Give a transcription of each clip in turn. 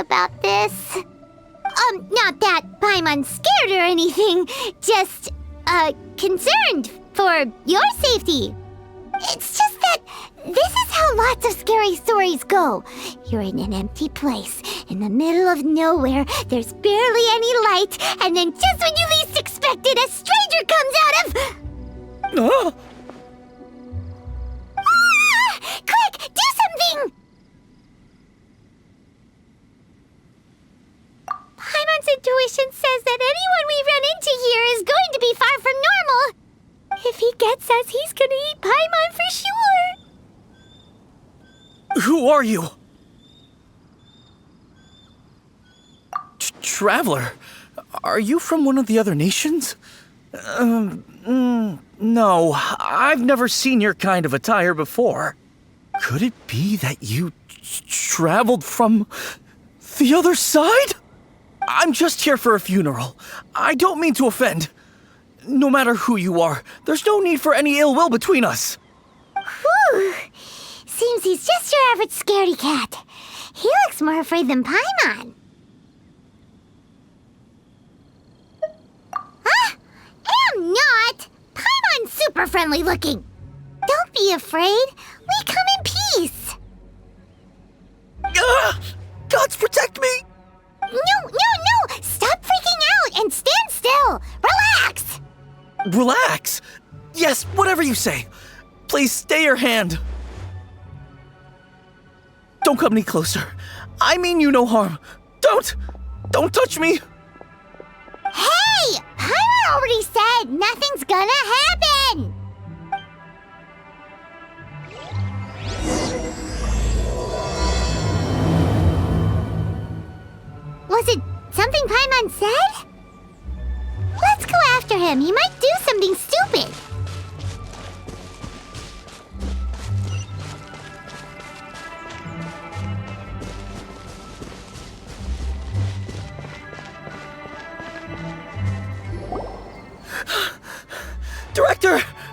about this. Not that Paimon's scared or anything, just, concerned for your safety. It's just that this is how lots of scary stories go. You're in an empty place, in the middle of nowhere, there's barely any light, and then just when you least expect it, a stranger comes out of... Quick, do something! Paimon's intuition says that anyone we run into here is going to be far from normal. If he gets us, he's gonna eat Paimon for sure. Who are you? Traveler, are you from one of the other nations? No, I've never seen your kind of attire before. Could it be that you traveled from the other side? I'm just here for a funeral. I don't mean to offend. No matter who you are, there's no need for any ill will between us. Whew. Seems he's just your average scaredy cat. He looks more afraid than Paimon. Huh? I'm not! Paimon's super friendly looking. Don't be afraid. We come in peace. Gods protect me! No! Stop freaking out and stand still. Relax! Relax? Yes, whatever you say. Please stay your hand. Don't come any closer. I mean you no harm. Don't touch me. Hey! Paimon already said nothing's gonna happen! Was it something Paimon said? Let's go after him. He might do something stupid.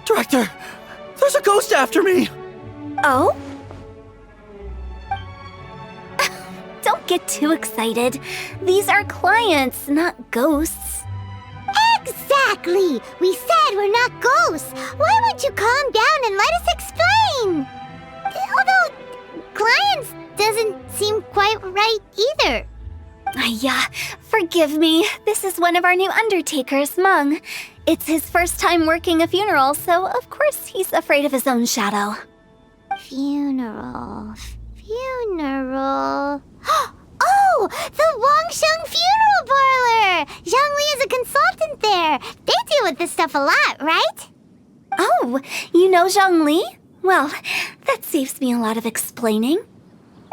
Director! There's a ghost after me! Oh? Don't get too excited. These are clients, not ghosts. Exactly! We said we're not ghosts. Why won't you calm down and let us explain? Although, clients doesn't seem quite right either. Yeah, forgive me. This is one of our new undertakers, Meng. It's his first time working a funeral, so of course he's afraid of his own shadow. Funeral. Oh! The Wangsheng Funeral Parlor! Zhongli is a consultant there. They deal with this stuff a lot, right? Oh, you know Zhongli? Well, that saves me a lot of explaining.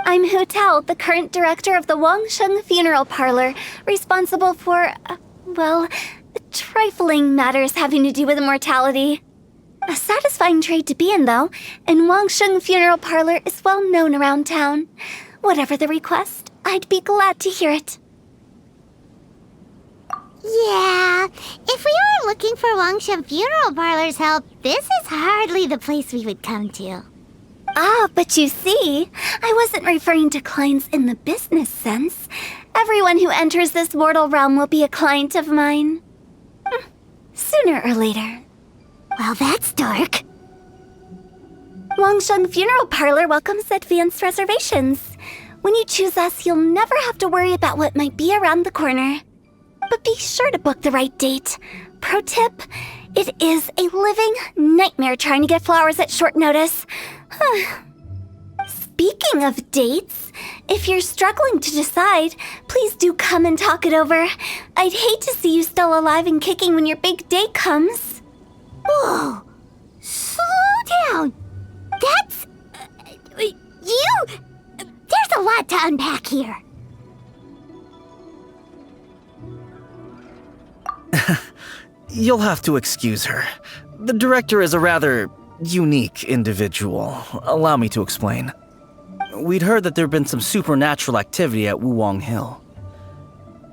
I'm Hu Tao, the current director of the Wangsheng Funeral Parlor, responsible for, trifling matters having to do with immortality. A satisfying trade to be in, though, and Wangsheng Funeral Parlor is well known around town. Whatever the request, I'd be glad to hear it. Yeah, if we were looking for Wangsheng Funeral Parlor's help, this is hardly the place we would come to. Ah, but you see, I wasn't referring to clients in the business sense. Everyone who enters this mortal realm will be a client of mine. Sooner or later. Well, that's dark. Wangsheng Funeral Parlor welcomes advanced reservations. When you choose us, you'll never have to worry about what might be around the corner. But be sure to book the right date. Pro tip, it is a living nightmare trying to get flowers at short notice. Speaking of dates, if you're struggling to decide, please do come and talk it over. I'd hate to see you still alive and kicking when your big day comes. Whoa! Slow down! That's... There's a lot to unpack here. You'll have to excuse her. The director is a rather unique individual. Allow me to explain. We'd heard that there'd been some supernatural activity at Wuwang Hill.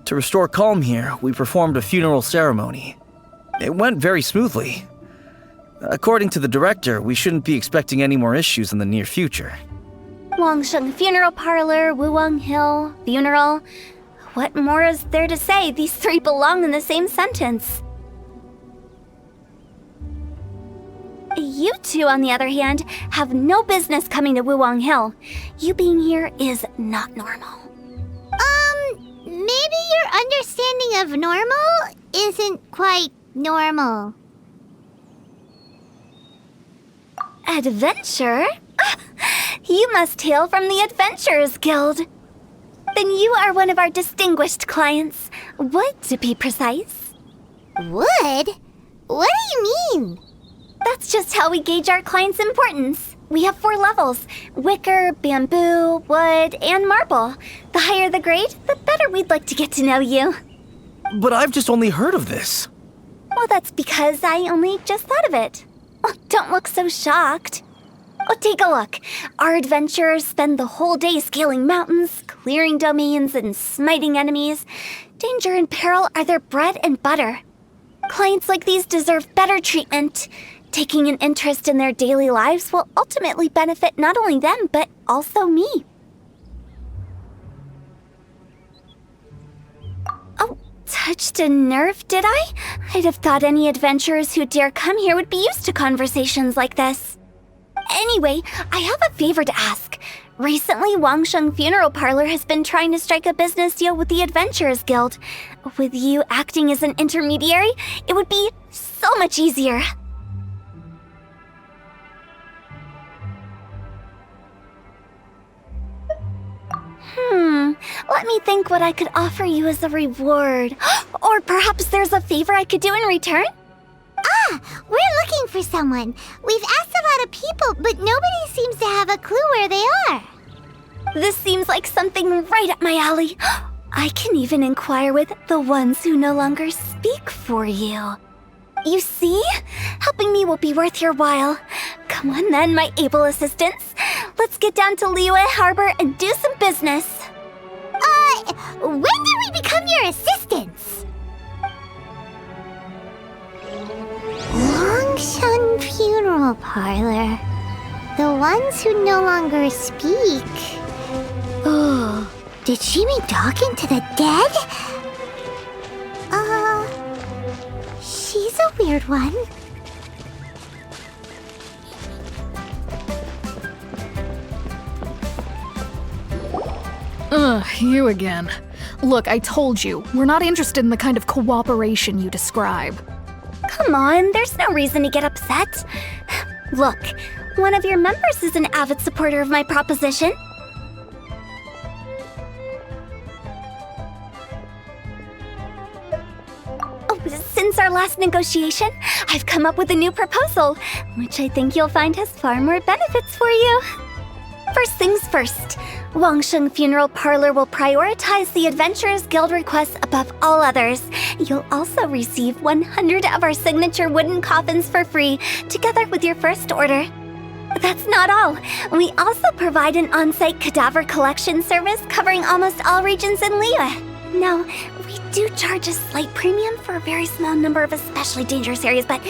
To restore calm here, we performed a funeral ceremony. It went very smoothly. According to the director, we shouldn't be expecting any more issues in the near future. Wangsheng Funeral Parlor, Wuwang Hill, Funeral. What more is there to say? These three belong in the same sentence. You two, on the other hand, have no business coming to Wuwang Hill. You being here is not normal. Maybe your understanding of normal isn't quite normal. Adventure? You must hail from the Adventurers Guild. Then you are one of our distinguished clients. Wood, to be precise. Wood? What do you mean? That's just how we gauge our clients' importance. We have 4 levels: wicker, bamboo, wood, and marble. The higher the grade, the better we'd like to get to know you. But I've just only heard of this. Well, that's because I only just thought of it. Oh, don't look so shocked. Oh, take a look. Our adventurers spend the whole day scaling mountains, clearing domains, and smiting enemies. Danger and peril are their bread and butter. Clients like these deserve better treatment. Taking an interest in their daily lives will ultimately benefit not only them, but also me. Oh, touched a nerve, did I? I'd have thought any adventurers who dare come here would be used to conversations like this. Anyway, I have a favor to ask. Recently, Wangsheng Funeral Parlor has been trying to strike a business deal with the Adventurers Guild. With you acting as an intermediary, it would be so much easier. Let me think what I could offer you as a reward. Or perhaps there's a favor I could do in return? We're looking for someone. We've asked a lot of people, but nobody seems to have a clue where they are. This seems like something right up my alley. I can even inquire with the ones who no longer speak for you. You see? Helping me will be worth your while. Come on then, my able assistants. Let's get down to Liyue Harbor and do some business. When did we become your assistants? Wangsheng Funeral Parlor. The ones who no longer speak. Oh, did she mean talking to the dead? She's a weird one. You again. Look, I told you, we're not interested in the kind of cooperation you describe. Come on, there's no reason to get upset. Look, one of your members is an avid supporter of my proposition. Oh, since our last negotiation, I've come up with a new proposal, which I think you'll find has far more benefits for you. First things first, Wangsheng Funeral Parlor will prioritize the Adventurers Guild requests above all others. You'll also receive 100 of our signature wooden coffins for free, together with your first order. That's not all. We also provide an on-site cadaver collection service covering almost all regions in Liyue. Now, we do charge a slight premium for a very small number of especially dangerous areas, but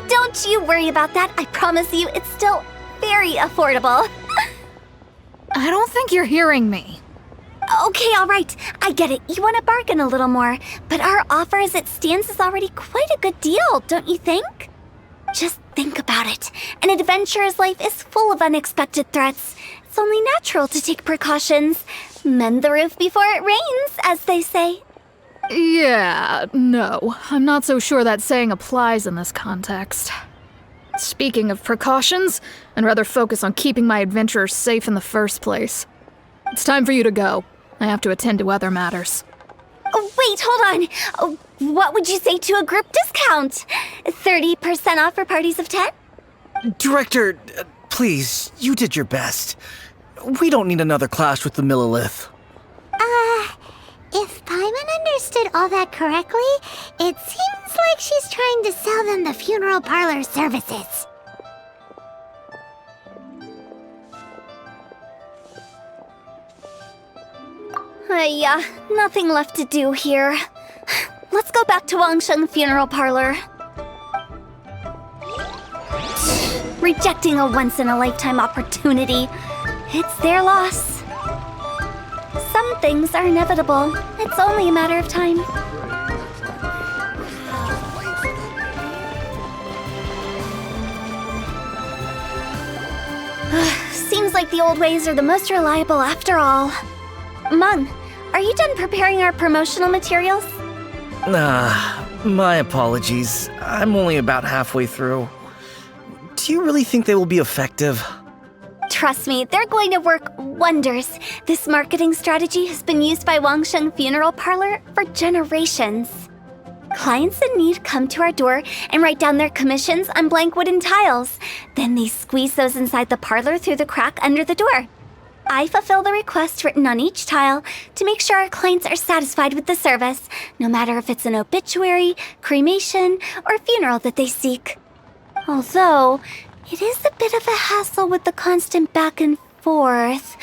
don't you worry about that. I promise you, it's still very affordable. I don't think you're hearing me. Okay, all right. I get it. You want to bargain a little more, but our offer as it stands is already quite a good deal, don't you think? Just think about it. An adventurer's life is full of unexpected threats. It's only natural to take precautions. Mend the roof before it rains, as they say. Yeah, no. I'm not so sure that saying applies in this context. Speaking of precautions, I'd rather focus on keeping my adventurers safe in the first place. It's time for you to go. I have to attend to other matters. Oh, wait, hold on. What would you say to a group discount? 30% off for parties of 10? Director, please, you did your best. We don't need another clash with the Millilith. If Paimon understood all that correctly, it seems like she's trying to sell them the funeral parlor services. Yeah, nothing left to do here. Let's go back to Wangsheng Funeral Parlor. Rejecting a once-in-a-lifetime opportunity. It's their loss. Some things are inevitable. It's only a matter of time. Seems like the old ways are the most reliable after all. Mung, are you done preparing our promotional materials? My apologies. I'm only about halfway through. Do you really think they will be effective? Trust me, they're going to work wonders. This marketing strategy has been used by Wangsheng Funeral Parlor for generations. Clients in need come to our door and write down their commissions on blank wooden tiles. Then they squeeze those inside the parlor through the crack under the door. I fulfill the request written on each tile to make sure our clients are satisfied with the service, no matter if it's an obituary, cremation, or funeral that they seek. Although, it is a bit of a hassle with the constant back and forth.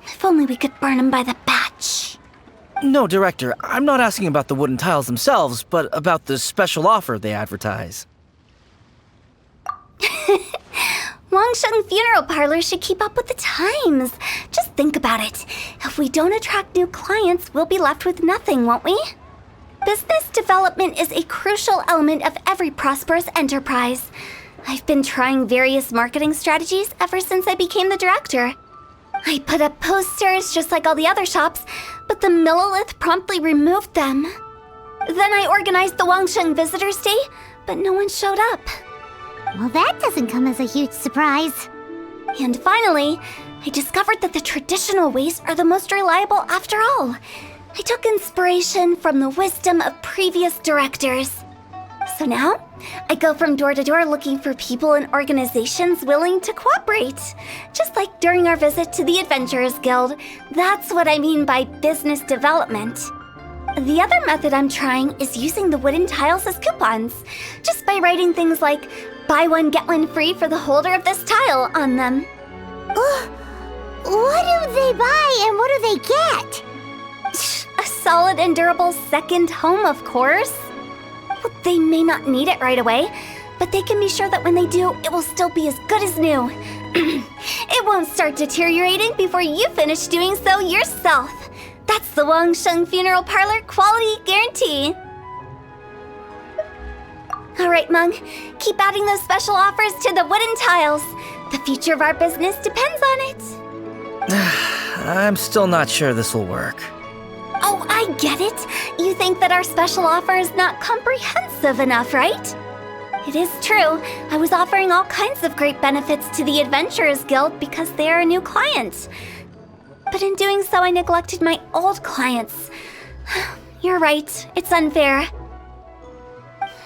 If only we could burn them by the batch. No, Director, I'm not asking about the wooden tiles themselves, but about the special offer they advertise. Wangsheng Funeral Parlor should keep up with the times. Just think about it. If we don't attract new clients, we'll be left with nothing, won't we? Business development is a crucial element of every prosperous enterprise. I've been trying various marketing strategies ever since I became the director. I put up posters just like all the other shops, but the Millilith promptly removed them. Then I organized the Wangsheng Visitors Day, but no one showed up. Well, that doesn't come as a huge surprise. And finally, I discovered that the traditional ways are the most reliable after all. I took inspiration from the wisdom of previous directors. So now, I go from door to door looking for people and organizations willing to cooperate. Just like during our visit to the Adventurers Guild. That's what I mean by business development. The other method I'm trying is using the wooden tiles as coupons. Just by writing things like, buy one, get one free for the holder of this tile on them. What do they buy and what do they get? A solid and durable second home, of course. Well, they may not need it right away, but they can be sure that when they do, it will still be as good as new. It won't start deteriorating before you finish doing so yourself. That's the Wangsheng Funeral Parlor quality guarantee. All right, Mung, keep adding those special offers to the wooden tiles. The future of our business depends on it. I'm still not sure this will work. Oh, I get it. You think that our special offer is not comprehensive enough, right? It is true. I was offering all kinds of great benefits to the Adventurers Guild because they are a new client. But in doing so, I neglected my old clients. You're right. It's unfair.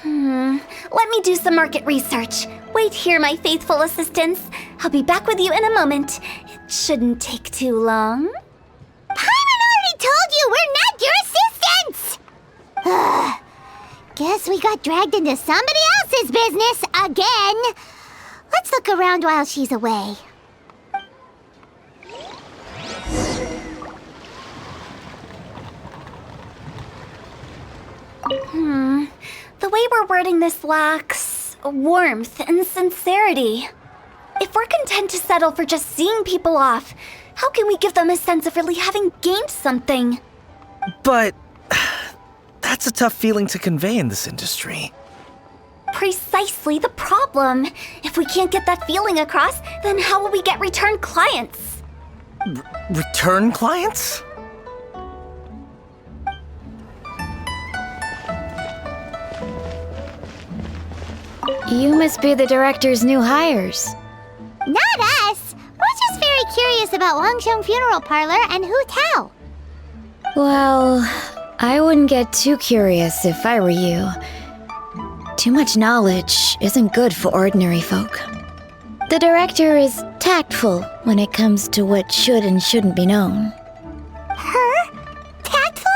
Let me do some market research. Wait here, my faithful assistants. I'll be back with you in a moment. It shouldn't take too long. Paimon already told you we're not your assistants! Guess we got dragged into somebody else's business again. Let's look around while she's away. The way we're wording this lacks warmth and sincerity. If we're content to settle for just seeing people off, how can we give them a sense of really having gained something? But that's a tough feeling to convey in this industry. Precisely the problem. If we can't get that feeling across, then how will we get return clients? Return clients? You must be the director's new hires. Not us! We're just very curious about Wangsheng Funeral Parlor and Hu Tao. Well, I wouldn't get too curious if I were you. Too much knowledge isn't good for ordinary folk. The director is tactful when it comes to what should and shouldn't be known. Her? Tactful?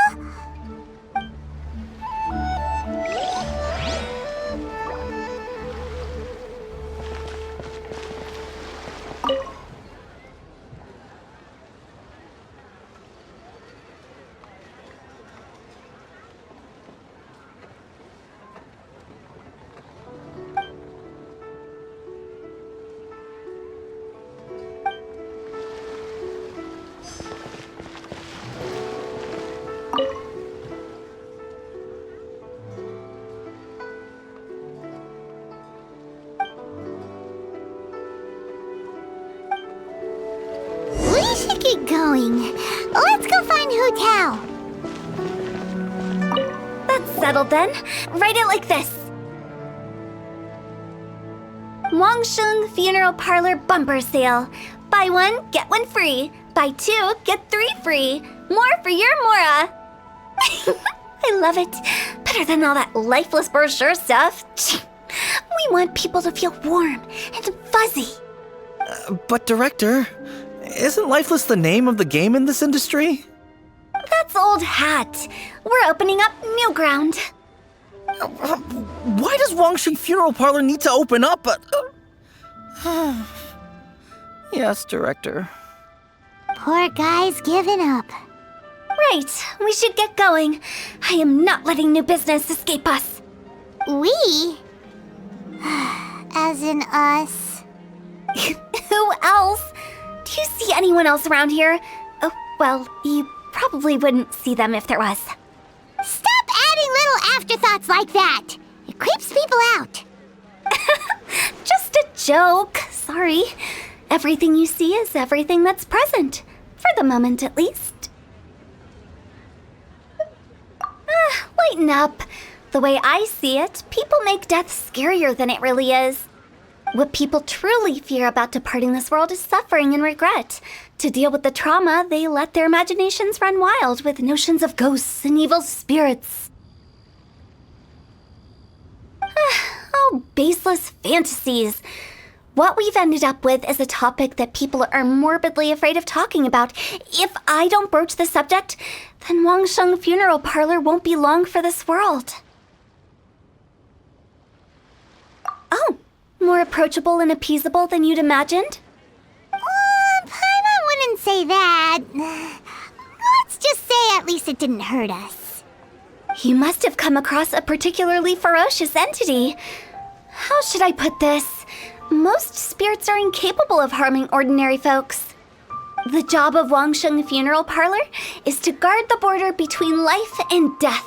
going? Let's go find Hu Tao. That's settled then. Write it like this. Wangsheng Funeral Parlor Bumper Sale. Buy one, get one free. Buy two, get three free. More for your Mora. I love it. Better than all that lifeless brochure stuff. We want people to feel warm and fuzzy. But Director, isn't Lifeless the name of the game in this industry? That's old hat. We're opening up new ground. Why does Wangsheng Funeral Parlor need to open up? Yes, Director. Poor guy's given up. Right, we should get going. I am not letting new business escape us. We? As in us. Who else? Do you see anyone else around here? Oh, well, you probably wouldn't see them if there was. Stop adding little afterthoughts like that. It creeps people out. Just a joke. Sorry. Everything you see is everything that's present. For the moment, at least. Lighten up. The way I see it, people make death scarier than it really is. What people truly fear about departing this world is suffering and regret. To deal with the trauma, they let their imaginations run wild with notions of ghosts and evil spirits. Oh, baseless fantasies. What we've ended up with is a topic that people are morbidly afraid of talking about. If I don't broach the subject, then Wangsheng Funeral Parlor won't be long for this world. Oh, more approachable and appeasable than you'd imagined? Paimon wouldn't say that. Let's just say at least it didn't hurt us. You must have come across a particularly ferocious entity. How should I put this? Most spirits are incapable of harming ordinary folks. The job of Wangsheng Funeral Parlor is to guard the border between life and death.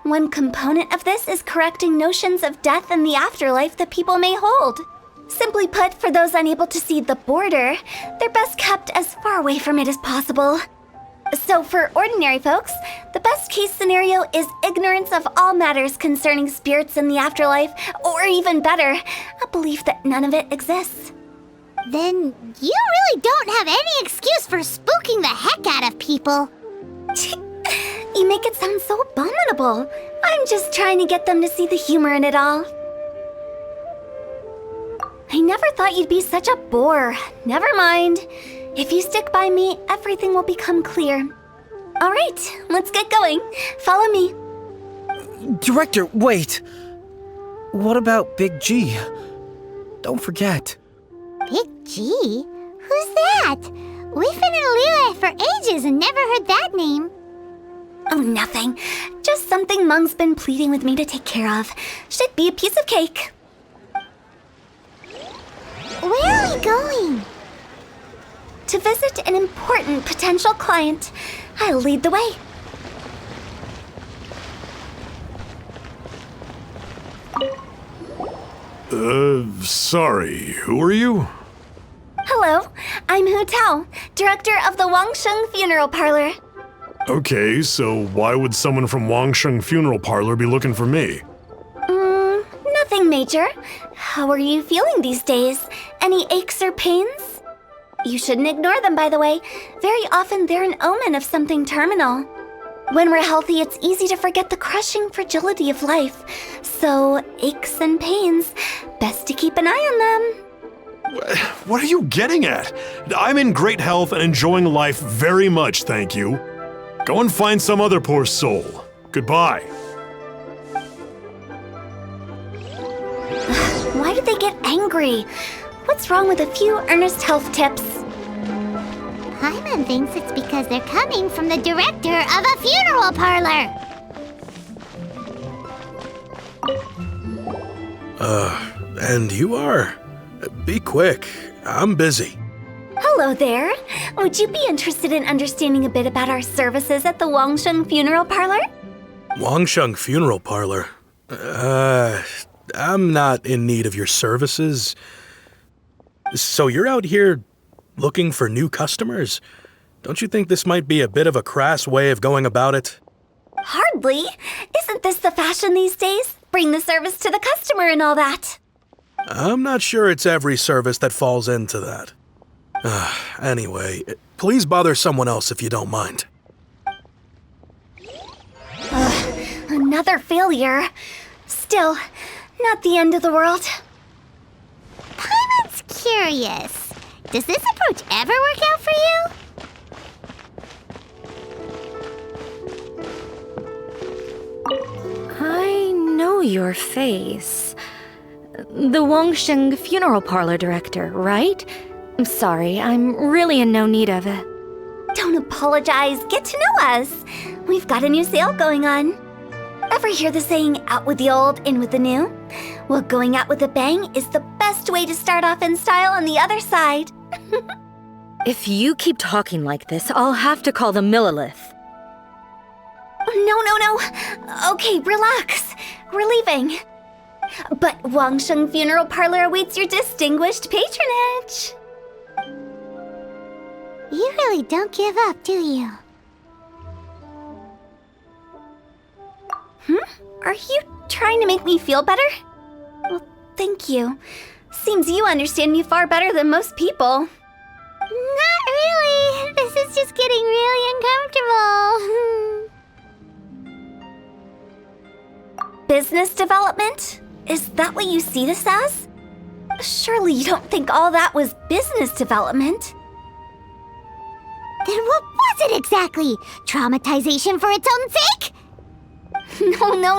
One component of this is correcting notions of death and the afterlife that people may hold. Simply put, for those unable to see the border, they're best kept as far away from it as possible. So for ordinary folks, the best case scenario is ignorance of all matters concerning spirits in the afterlife, or even better, a belief that none of it exists. Then you really don't have any excuse for spooking the heck out of people. You make it sound so abominable. I'm just trying to get them to see the humor in it all. I never thought you'd be such a bore. Never mind. If you stick by me, everything will become clear. All right, let's get going. Follow me. Director, wait. What about Big G? Don't forget. Big G? Who's that? We've been in Liyue for ages and never heard that name. Oh, nothing. Just something Mung's been pleading with me to take care of. Should be a piece of cake. Where are we going? To visit an important potential client. I'll lead the way. Sorry, who are you? Hello, I'm Hu Tao, director of the Wangsheng Funeral Parlor. Okay, so why would someone from Wangsheng Funeral Parlor be looking for me? Nothing major. How are you feeling these days? Any aches or pains? You shouldn't ignore them, by the way. Very often they're an omen of something terminal. When we're healthy, it's easy to forget the crushing fragility of life. So, aches and pains, best to keep an eye on them. What are you getting at? I'm in great health and enjoying life very much, thank you. Go and find some other poor soul. Goodbye. Why did they get angry? What's wrong with a few earnest health tips? Paimon thinks it's because they're coming from the director of a funeral parlor. And you are? Be quick. I'm busy. Hello there. Would you be interested in understanding a bit about our services at the Wangsheng Funeral Parlor? Wangsheng Funeral Parlor? I'm not in need of your services. So you're out here looking for new customers? Don't you think this might be a bit of a crass way of going about it? Hardly. Isn't this the fashion these days? Bring the service to the customer and all that. I'm not sure it's every service that falls into that. Anyway, please bother someone else if you don't mind. Another failure. Still, not the end of the world. Paimon's curious. Does this approach ever work out for you? I know your face. The Wangsheng funeral parlor director, right? I'm sorry, I'm really in no need of it. Don't apologize. Get to know us. We've got a new sale going on. Ever hear the saying, out with the old, in with the new? Well, going out with a bang is the best way to start off in style on the other side. If you keep talking like this, I'll have to call the Millilith. No. Okay, relax. We're leaving. But Wangsheng Funeral Parlor awaits your distinguished patronage. You really don't give up, do you? Are you trying to make me feel better? Well, thank you. Seems you understand me far better than most people. Not really. This is just getting really uncomfortable. Business development? Is that what you see this as? Surely you don't think all that was business development. Then what was it exactly? Traumatization for its own sake?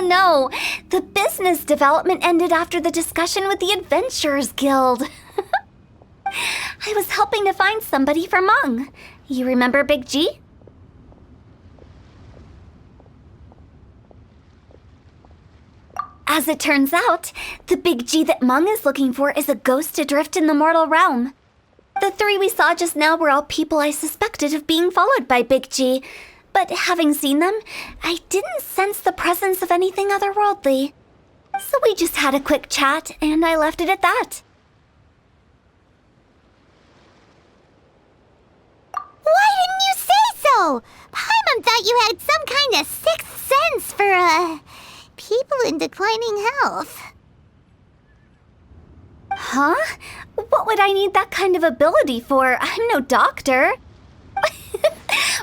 No. The business development ended after the discussion with the Adventurers Guild. I was helping to find somebody for Meng. You remember Big G? As it turns out, the Big G that Meng is looking for is a ghost adrift in the mortal realm. The three we saw just now were all people I suspected of being followed by Big G, but having seen them, I didn't sense the presence of anything otherworldly. So we just had a quick chat, and I left it at that. Why didn't you say so? Paimon thought you had some kind of sixth sense for, people in declining health. Huh? What would I need that kind of ability for? I'm no doctor.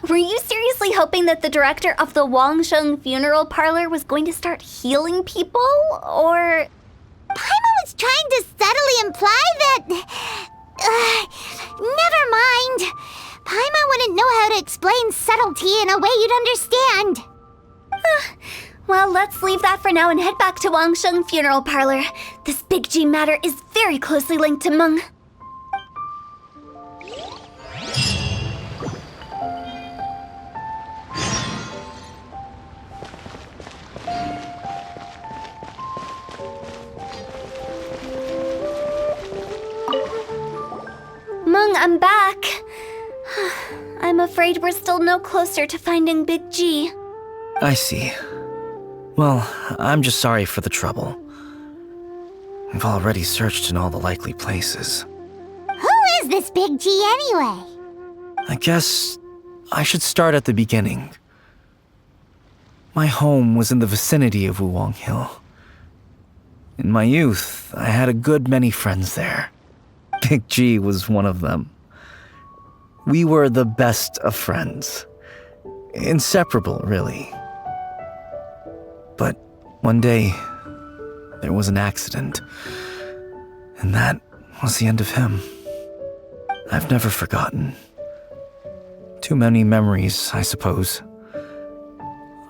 Were you seriously hoping that the director of the Wangsheng Funeral Parlor was going to start healing people, or...? Paimon was trying to subtly imply that... never mind. Paimon wouldn't know how to explain subtlety in a way you'd understand. Well, let's leave that for now and head back to Wangsheng Funeral Parlor. This Big G matter is very closely linked to Meng. Meng, I'm back. I'm afraid we're still no closer to finding Big G. I see. Well, I'm just sorry for the trouble. We've already searched in all the likely places. Who is this Big G anyway? I guess I should start at the beginning. My home was in the vicinity of Wuwang Hill. In my youth, I had a good many friends there. Big G was one of them. We were the best of friends. Inseparable, really. But one day, there was an accident. And that was the end of him. I've never forgotten. Too many memories, I suppose.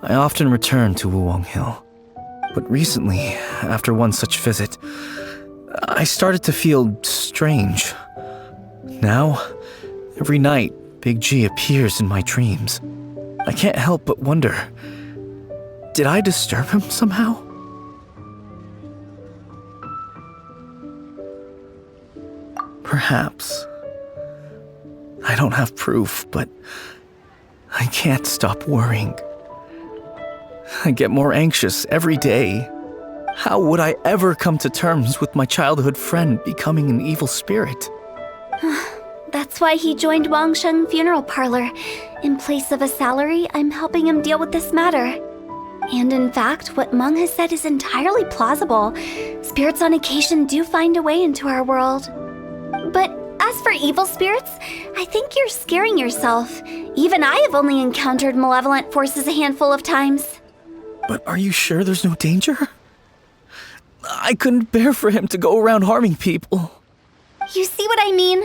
I often return to Wuwang Hill. But recently, after one such visit, I started to feel strange. Now, every night, Big G appears in my dreams. I can't help but wonder, did I disturb him somehow? Perhaps. I don't have proof, but I can't stop worrying. I get more anxious every day. How would I ever come to terms with my childhood friend becoming an evil spirit? That's why he joined Wangsheng Funeral Parlor. In place of a salary, I'm helping him deal with this matter. And in fact, what Meng has said is entirely plausible. Spirits on occasion do find a way into our world. But as for evil spirits, I think you're scaring yourself. Even I have only encountered malevolent forces a handful of times. But are you sure there's no danger? I couldn't bear for him to go around harming people. You see what I mean?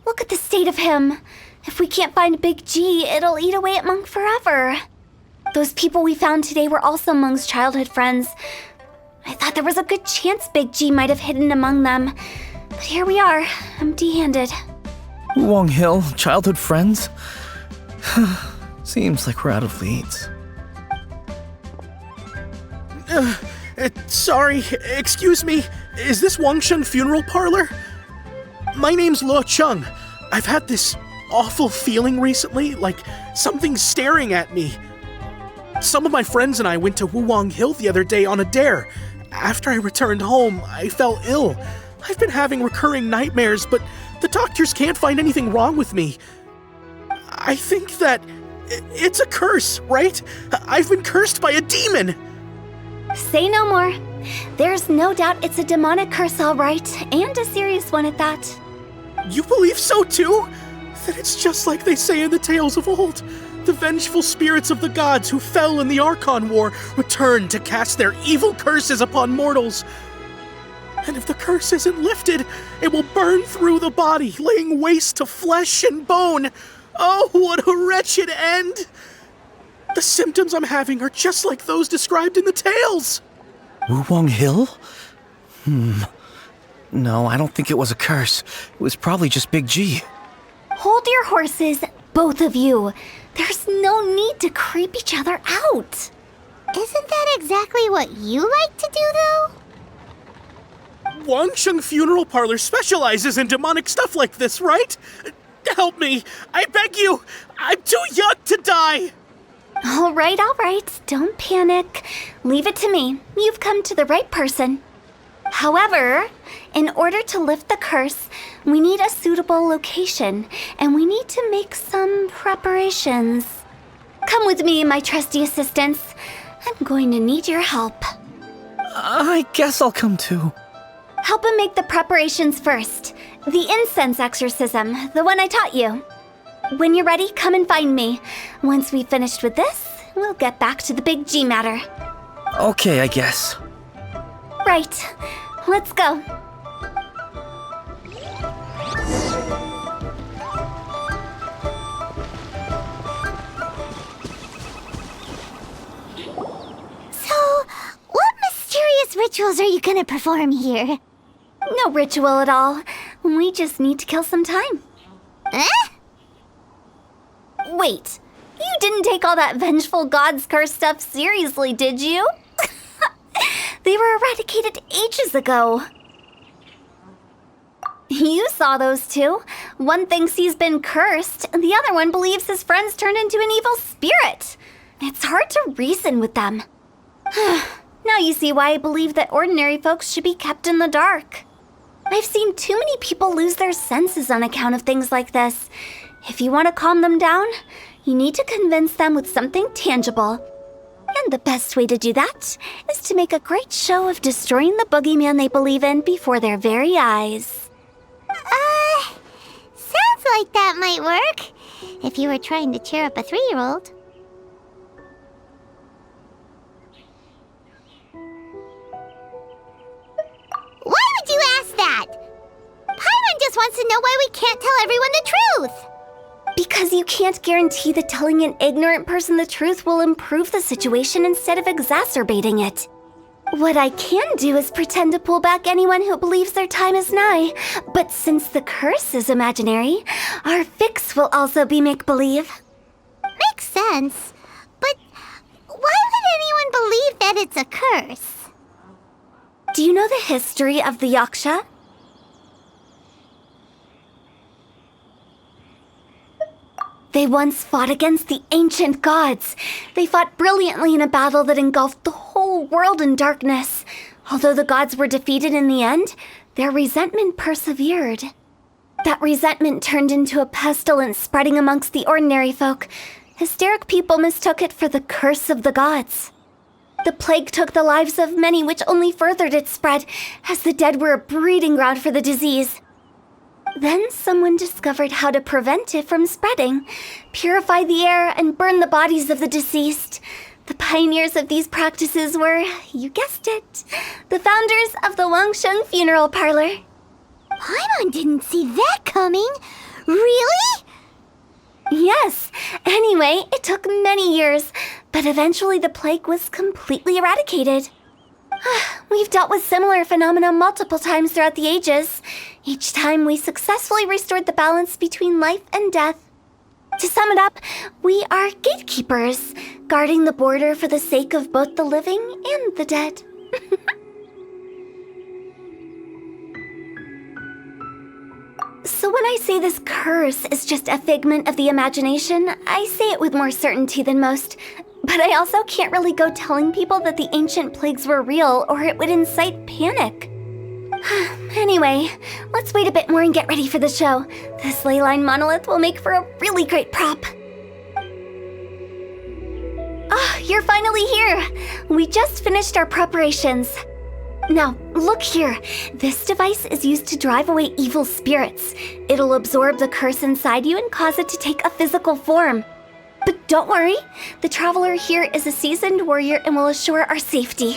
Look at the state of him. If we can't find Big G, it'll eat away at Meng forever. Those people we found today were also Meng's childhood friends. I thought there was a good chance Big G might have hidden among them. But here we are, empty-handed. Wang Hill, childhood friends? Seems like we're out of leads. Sorry, excuse me. Is this Wangsheng Funeral Parlor? My name's Lo Chung. I've had this awful feeling recently, like something's staring at me. Some of my friends and I went to Wuwang Hill the other day on a dare. After I returned home, I fell ill. I've been having recurring nightmares, but the doctors can't find anything wrong with me. I think that it's a curse, right? I've been cursed by a demon. Say no more. There's no doubt it's a demonic curse, all right, and a serious one at that. You believe so too? Then it's just like they say in the tales of old. The vengeful spirits of the gods who fell in the Archon War return to cast their evil curses upon mortals. And if the curse isn't lifted, it will burn through the body, laying waste to flesh and bone. Oh, what a wretched end! The symptoms I'm having are just like those described in the tales. Wuwang Hill? No, I don't think it was a curse. It was probably just Big G. Hold your horses, both of you. There's no need to creep each other out. Isn't that exactly what you like to do, though? Wangsheng Funeral Parlor specializes in demonic stuff like this, right? Help me, I beg you. I'm too young to die. All right, don't panic. Leave it to me. You've come to the right person. However, in order to lift the curse, we need a suitable location, and we need to make some preparations. Come with me, my trusty assistants. I'm going to need your help. I guess I'll come too. Help him make the preparations first. The incense exorcism, the one I taught you. When you're ready, come and find me. Once we've finished with this, we'll get back to the Big G matter. Okay, I guess. Right. Let's go. So, what mysterious rituals are you gonna perform here? No ritual at all. We just need to kill some time. Eh? Wait, you didn't take all that vengeful god's curse stuff seriously, did you? They were eradicated ages ago. You saw those two. One thinks he's been cursed, and the other one believes his friends turned into an evil spirit. It's hard to reason with them. Now you see why I believe that ordinary folks should be kept in the dark. I've seen too many people lose their senses on account of things like this. If you want to calm them down, you need to convince them with something tangible. And the best way to do that is to make a great show of destroying the boogeyman they believe in before their very eyes. Sounds like that might work. If you were trying to cheer up a 3-year-old. Why would you ask that? Paimon just wants to know why we can't tell everyone the truth. Because you can't guarantee that telling an ignorant person the truth will improve the situation instead of exacerbating it. What I can do is pretend to pull back anyone who believes their time is nigh. But since the curse is imaginary, our fix will also be make-believe. Makes sense. But why would anyone believe that it's a curse? Do you know the history of the Yaksha? They once fought against the ancient gods. They fought brilliantly in a battle that engulfed the whole world in darkness. Although the gods were defeated in the end, their resentment persevered. That resentment turned into a pestilence spreading amongst the ordinary folk. Hysteric people mistook it for the curse of the gods. The plague took the lives of many, which only furthered its spread, as the dead were a breeding ground for the disease. Then someone discovered how to prevent it from spreading, purify the air, and burn the bodies of the deceased. The pioneers of these practices were, you guessed it, the founders of the Wangsheng funeral parlor. Paimon didn't see that coming. Really? Yes. Anyway, it took many years, but eventually the plague was completely eradicated. We've dealt with similar phenomena multiple times throughout the ages. Each time we successfully restored the balance between life and death. To sum it up, we are gatekeepers, guarding the border for the sake of both the living and the dead. So when I say this curse is just a figment of the imagination, I say it with more certainty than most. But I also can't really go telling people that the ancient plagues were real, or it would incite panic. Anyway, let's wait a bit more and get ready for the show. This ley line monolith will make for a really great prop. You're finally here! We just finished our preparations. Now, look here. This device is used to drive away evil spirits. It'll absorb the curse inside you and cause it to take a physical form. But don't worry, the traveler here is a seasoned warrior and will assure our safety.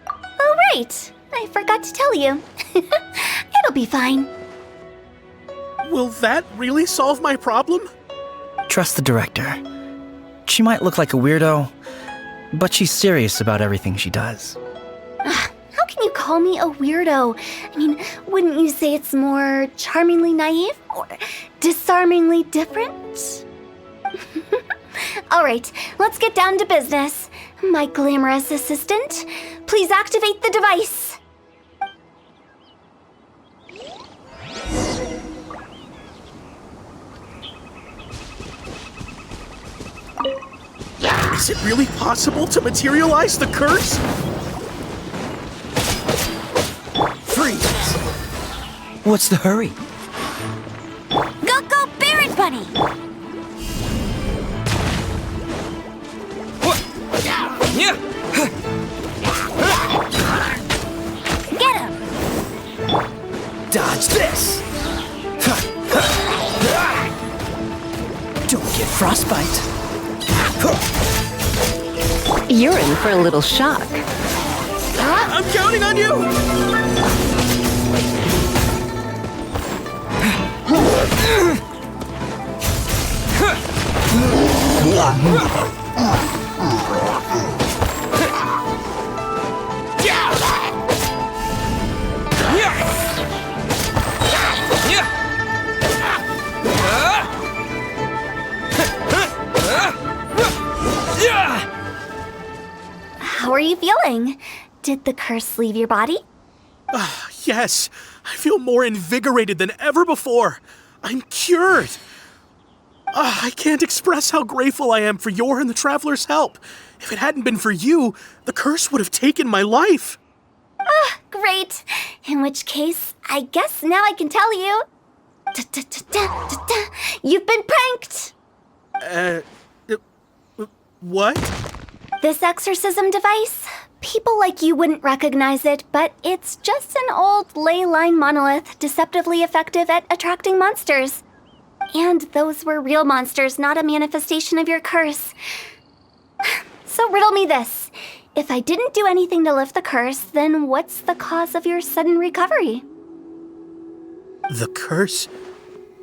Oh, right. I forgot to tell you. It'll be fine. Will that really solve my problem? Trust the director. She might look like a weirdo, but she's serious about everything she does. How can you call me a weirdo? I mean, wouldn't you say it's more charmingly naive or disarmingly different? All right, let's get down to business. My glamorous assistant, please activate the device. Is it really possible to materialize the curse? Freeze! What's the hurry? Go, Barret Bunny! Get him! Dodge this! Don't get frostbite. You're in for a little shock. I'm counting on you! How are you feeling? Did the curse leave your body? Yes, I feel more invigorated than ever before. I'm cured. I can't express how grateful I am for your and the Traveler's help. If it hadn't been for you, the curse would have taken my life. Great. In which case, I guess now I can tell you. You've been pranked! What? This exorcism device? People like you wouldn't recognize it, but it's just an old ley line monolith deceptively effective at attracting monsters. And those were real monsters, not a manifestation of your curse. So riddle me this. If I didn't do anything to lift the curse, then what's the cause of your sudden recovery? The curse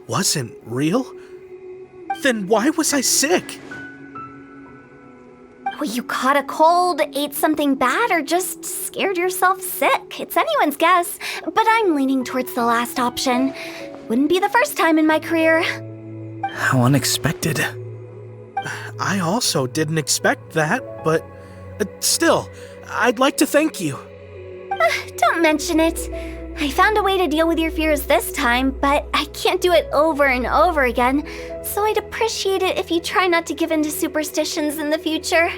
wasn't real? Then why was I sick? Well, you caught a cold, ate something bad, or just scared yourself sick. It's anyone's guess, but I'm leaning towards the last option. Wouldn't be the first time in my career. How unexpected. I also didn't expect that, but still, I'd like to thank you. Don't mention it. I found a way to deal with your fears this time, but I can't do it over and over again, so I'd appreciate it if you try not to give in to superstitions in the future.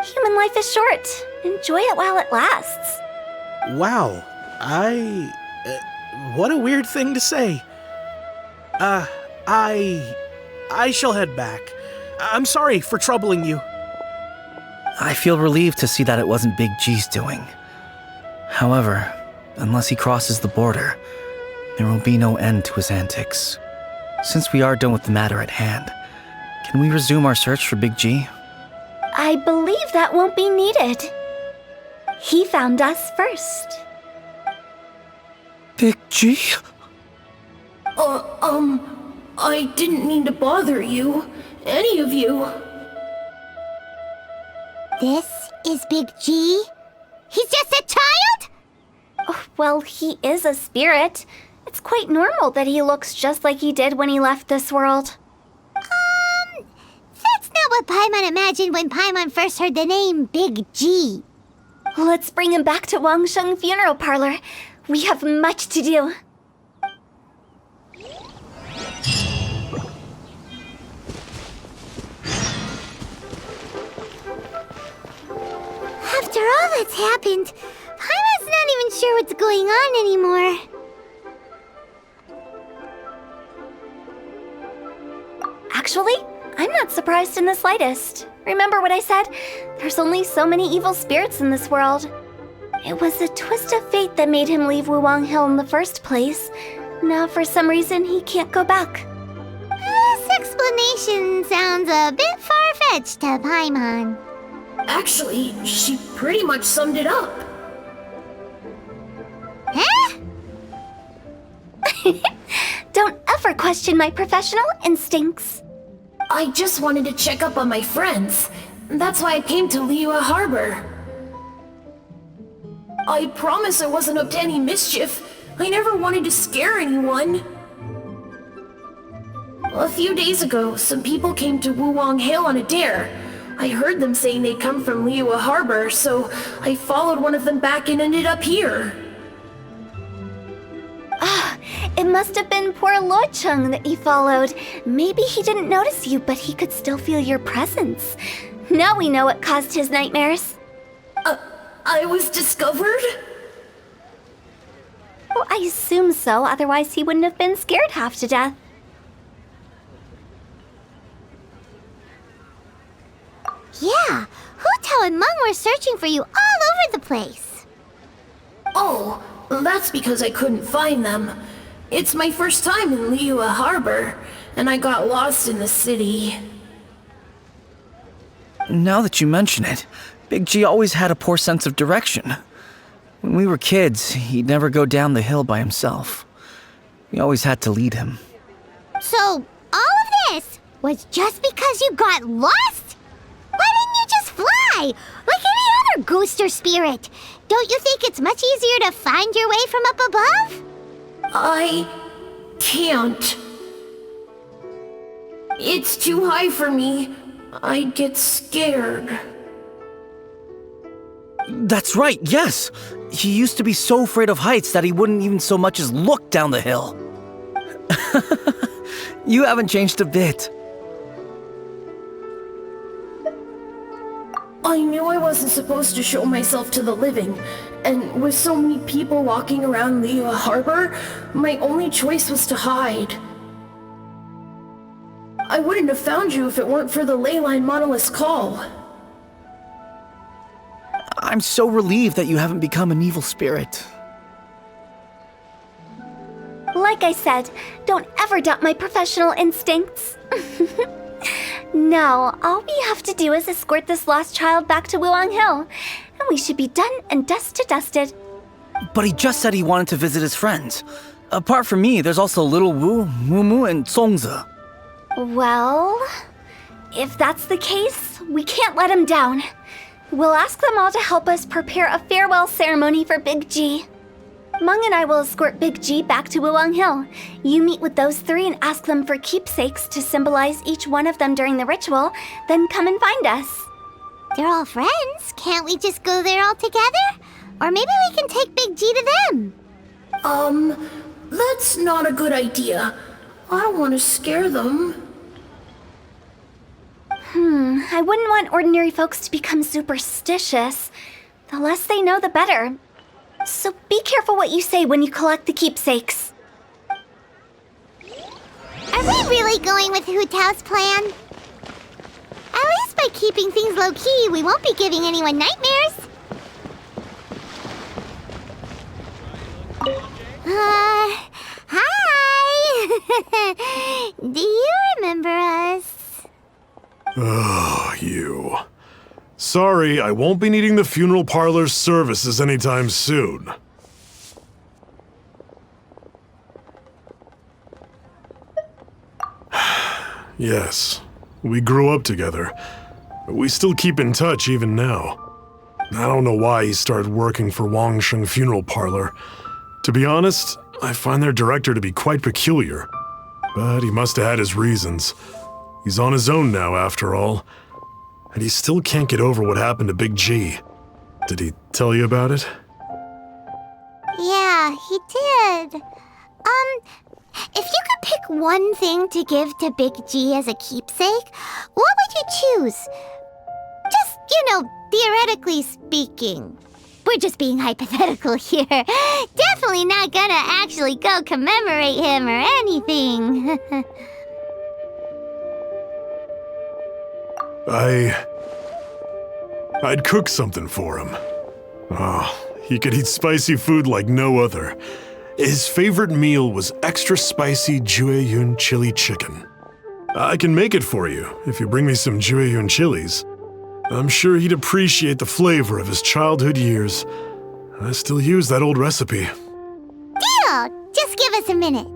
Human life is short. Enjoy it while it lasts. Wow, What a weird thing to say. I shall head back. I'm sorry for troubling you. I feel relieved to see that it wasn't Big G's doing. However, unless he crosses the border, there will be no end to his antics. Since we are done with the matter at hand, can we resume our search for Big G? I believe that won't be needed. He found us first. Big G? I didn't mean to bother you. Any of you. This is Big G? He's just a child? Oh, well, he is a spirit. It's quite normal that he looks just like he did when he left this world. That's not what Paimon imagined when Paimon first heard the name Big G. Let's bring him back to Wangsheng Funeral Parlor. We have much to do. After all that's happened, Paimon's not even sure what's going on anymore. Actually, I'm not surprised in the slightest. Remember what I said? There's only so many evil spirits in this world. It was a twist of fate that made him leave Wuwang Hill in the first place. Now, for some reason, he can't go back. This explanation sounds a bit far-fetched to Paimon. Actually, she pretty much summed it up. Huh? Don't ever question my professional instincts. I just wanted to check up on my friends. That's why I came to Liyue Harbor. I promise I wasn't up to any mischief. I never wanted to scare anyone. A few days ago, some people came to Wuwang Hill on a dare. I heard them saying they'd come from Liyue Harbor, so I followed one of them back and ended up here. It must have been poor Luocheng that you followed. Maybe he didn't notice you, but he could still feel your presence. Now we know what caused his nightmares. I was discovered? Well, I assume so, otherwise he wouldn't have been scared half to death. Yeah, Hu Tao and Meng were searching for you all over the place. Oh, that's because I couldn't find them. It's my first time in Liyue Harbor, and I got lost in the city. Now that you mention it, Big G always had a poor sense of direction. When we were kids, he'd never go down the hill by himself. We always had to lead him. So, all of this was just because you got lost? Why didn't you just fly? Like any other ghost or spirit? Don't you think it's much easier to find your way from up above? I can't. It's too high for me. I'd get scared. That's right, yes! He used to be so afraid of heights that he wouldn't even so much as look down the hill. You haven't changed a bit. I knew I wasn't supposed to show myself to the living, and with so many people walking around Liyue Harbor, my only choice was to hide. I wouldn't have found you if it weren't for the Leyline Monolith's call. I'm so relieved that you haven't become an evil spirit. Like I said, don't ever doubt my professional instincts. Now, all we have to do is escort this lost child back to Wuwang Hill, and we should be done and dusted. But he just said he wanted to visit his friends. Apart from me, there's also Little Wu, Mumu, and Songzi. Well, if that's the case, we can't let him down. We'll ask them all to help us prepare a farewell ceremony for Big G. Meng and I will escort Big G back to Wuwang Hill. You meet with those three and ask them for keepsakes to symbolize each one of them during the ritual, then come and find us. They're all friends. Can't we just go there all together? Or maybe we can take Big G to them. That's not a good idea. I don't want to scare them. I wouldn't want ordinary folks to become superstitious. The less they know, the better. So be careful what you say when you collect the keepsakes. Are we really going with Hu Tao's plan? At least by keeping things low-key, we won't be giving anyone nightmares. Hi! Do you remember us? Oh, you. Sorry, I won't be needing the funeral parlor's services anytime soon. Yes, we grew up together. We still keep in touch even now. I don't know why he started working for Wangsheng Funeral Parlor. To be honest, I find their director to be quite peculiar. But he must have had his reasons. He's on his own now, after all. And he still can't get over what happened to Big G. Did he tell you about it? Yeah, he did. If you could pick one thing to give to Big G as a keepsake, what would you choose? Just, theoretically speaking. We're just being hypothetical here. Definitely not gonna actually go commemorate him or anything. I'd cook something for him. Oh, he could eat spicy food like no other. His favorite meal was extra spicy Jueyun chili chicken. I can make it for you if you bring me some Jueyun chilies. I'm sure he'd appreciate the flavor of his childhood years. I still use that old recipe. Deal! Just give us a minute.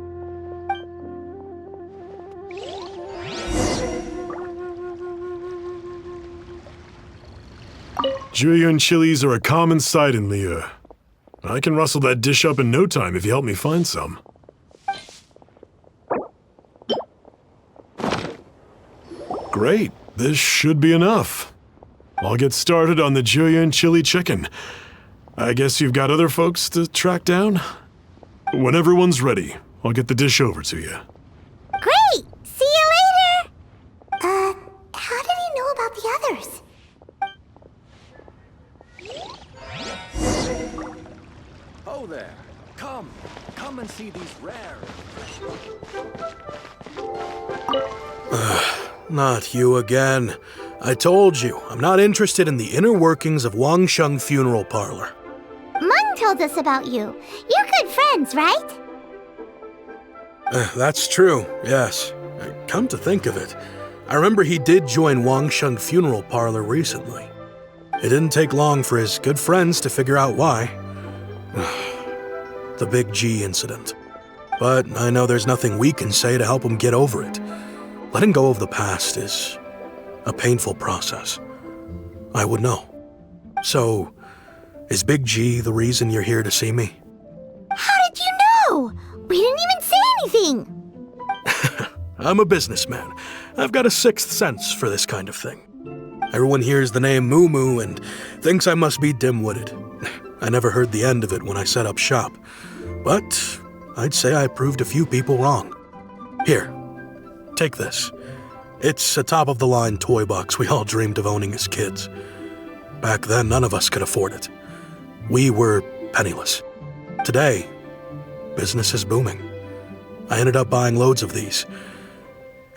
Jueyun chilies are a common sight in Liu. I can rustle that dish up in no time if you help me find some. Great, this should be enough. I'll get started on the Jueyun chili chicken. I guess you've got other folks to track down? When everyone's ready, I'll get the dish over to you. Great! See you later! How did he know about the others? Oh there. Come and see these rare. Not you again. I told you, I'm not interested in the inner workings of Wangsheng Funeral Parlor. Meng told us about you. You're good friends, right? That's true, yes. Come to think of it, I remember he did join Wangsheng Funeral Parlor recently. It didn't take long for his good friends to figure out why. The Big G incident. But I know there's nothing we can say to help him get over it. Letting go of the past is a painful process. I would know. So, is Big G the reason you're here to see me? How did you know? We didn't even say anything. I'm a businessman. I've got a sixth sense for this kind of thing. Everyone hears the name Moo Moo and thinks I must be dim-witted. I never heard the end of it when I set up shop. But I'd say I proved a few people wrong. Here, take this. It's a top-of-the-line toy box we all dreamed of owning as kids. Back then, none of us could afford it. We were penniless. Today, business is booming. I ended up buying loads of these.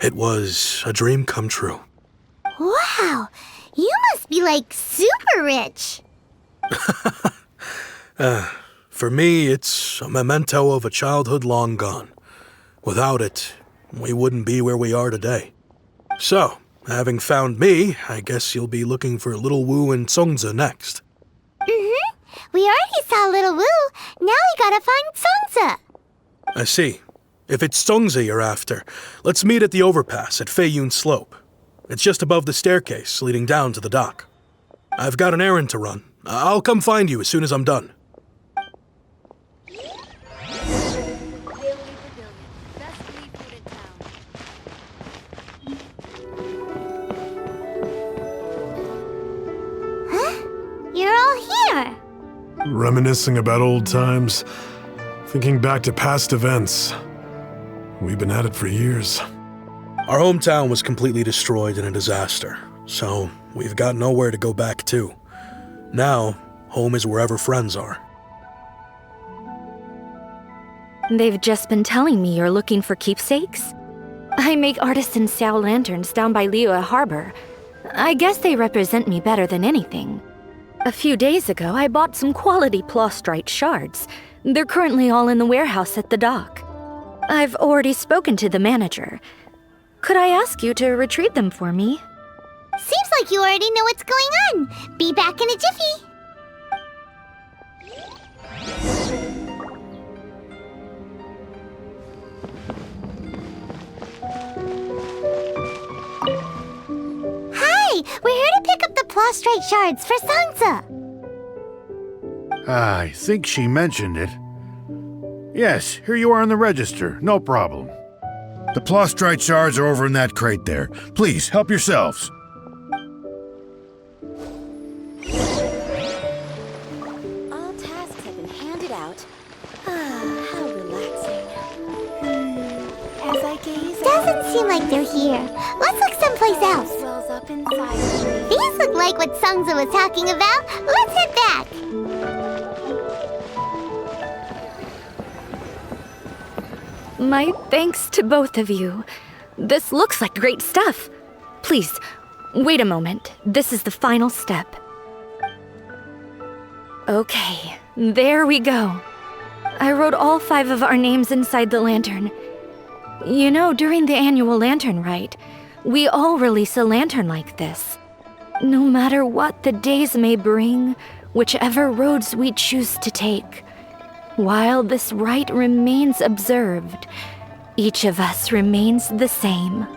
It was a dream come true. Wow, you must be like super rich. For me, it's a memento of a childhood long gone. Without it, we wouldn't be where we are today. So, having found me, I guess you'll be looking for Little Wu and Songza next. Mm-hmm. We already saw Little Wu. Now we gotta find Songza. I see. If it's Songza you're after, let's meet at the overpass at Feiyun Slope. It's just above the staircase leading down to the dock. I've got an errand to run. I'll come find you as soon as I'm done. You're all here. Reminiscing about old times, thinking back to past events. We've been at it for years. Our hometown was completely destroyed in a disaster, so we've got nowhere to go back to. Now, home is wherever friends are. They've just been telling me you're looking for keepsakes. I make artisan style lanterns down by Liyue Harbor. I guess they represent me better than anything. A few days ago, I bought some quality plastrite shards. They're currently all in the warehouse at the dock. I've already spoken to the manager. Could I ask you to retrieve them for me? Seems like you already know what's going on. Be back in a jiffy. Hi, we're here to pick up the plastrite shards for Sansa. I think she mentioned it. Yes, here you are on the register. No problem. The plastrite shards are over in that crate there. Please, help yourselves. All tasks have been handed out. How relaxing. As I gaze Doesn't seem like they're here. Let's look someplace else. wells up inside of me. These look like what Sansa was talking about. Let's head back. My thanks to both of you. This looks like great stuff. Please, wait a moment. This is the final step. Okay, there we go. I wrote all 5 of our names inside the lantern. You know, during the annual lantern rite, we all release a lantern like this. No matter what the days may bring, whichever roads we choose to take, while this rite remains observed, each of us remains the same.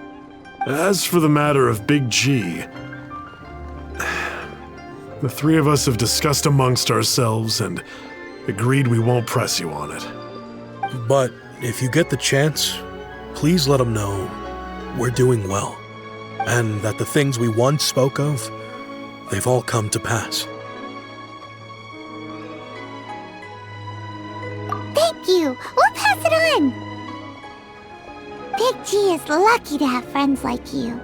As for the matter of Big G, the 3 of us have discussed amongst ourselves and agreed we won't press you on it. But if you get the chance, please let them know we're doing well, and that the things we once spoke of, they've all come to pass. Thank you. We'll pass it on. Big G is lucky to have friends like you.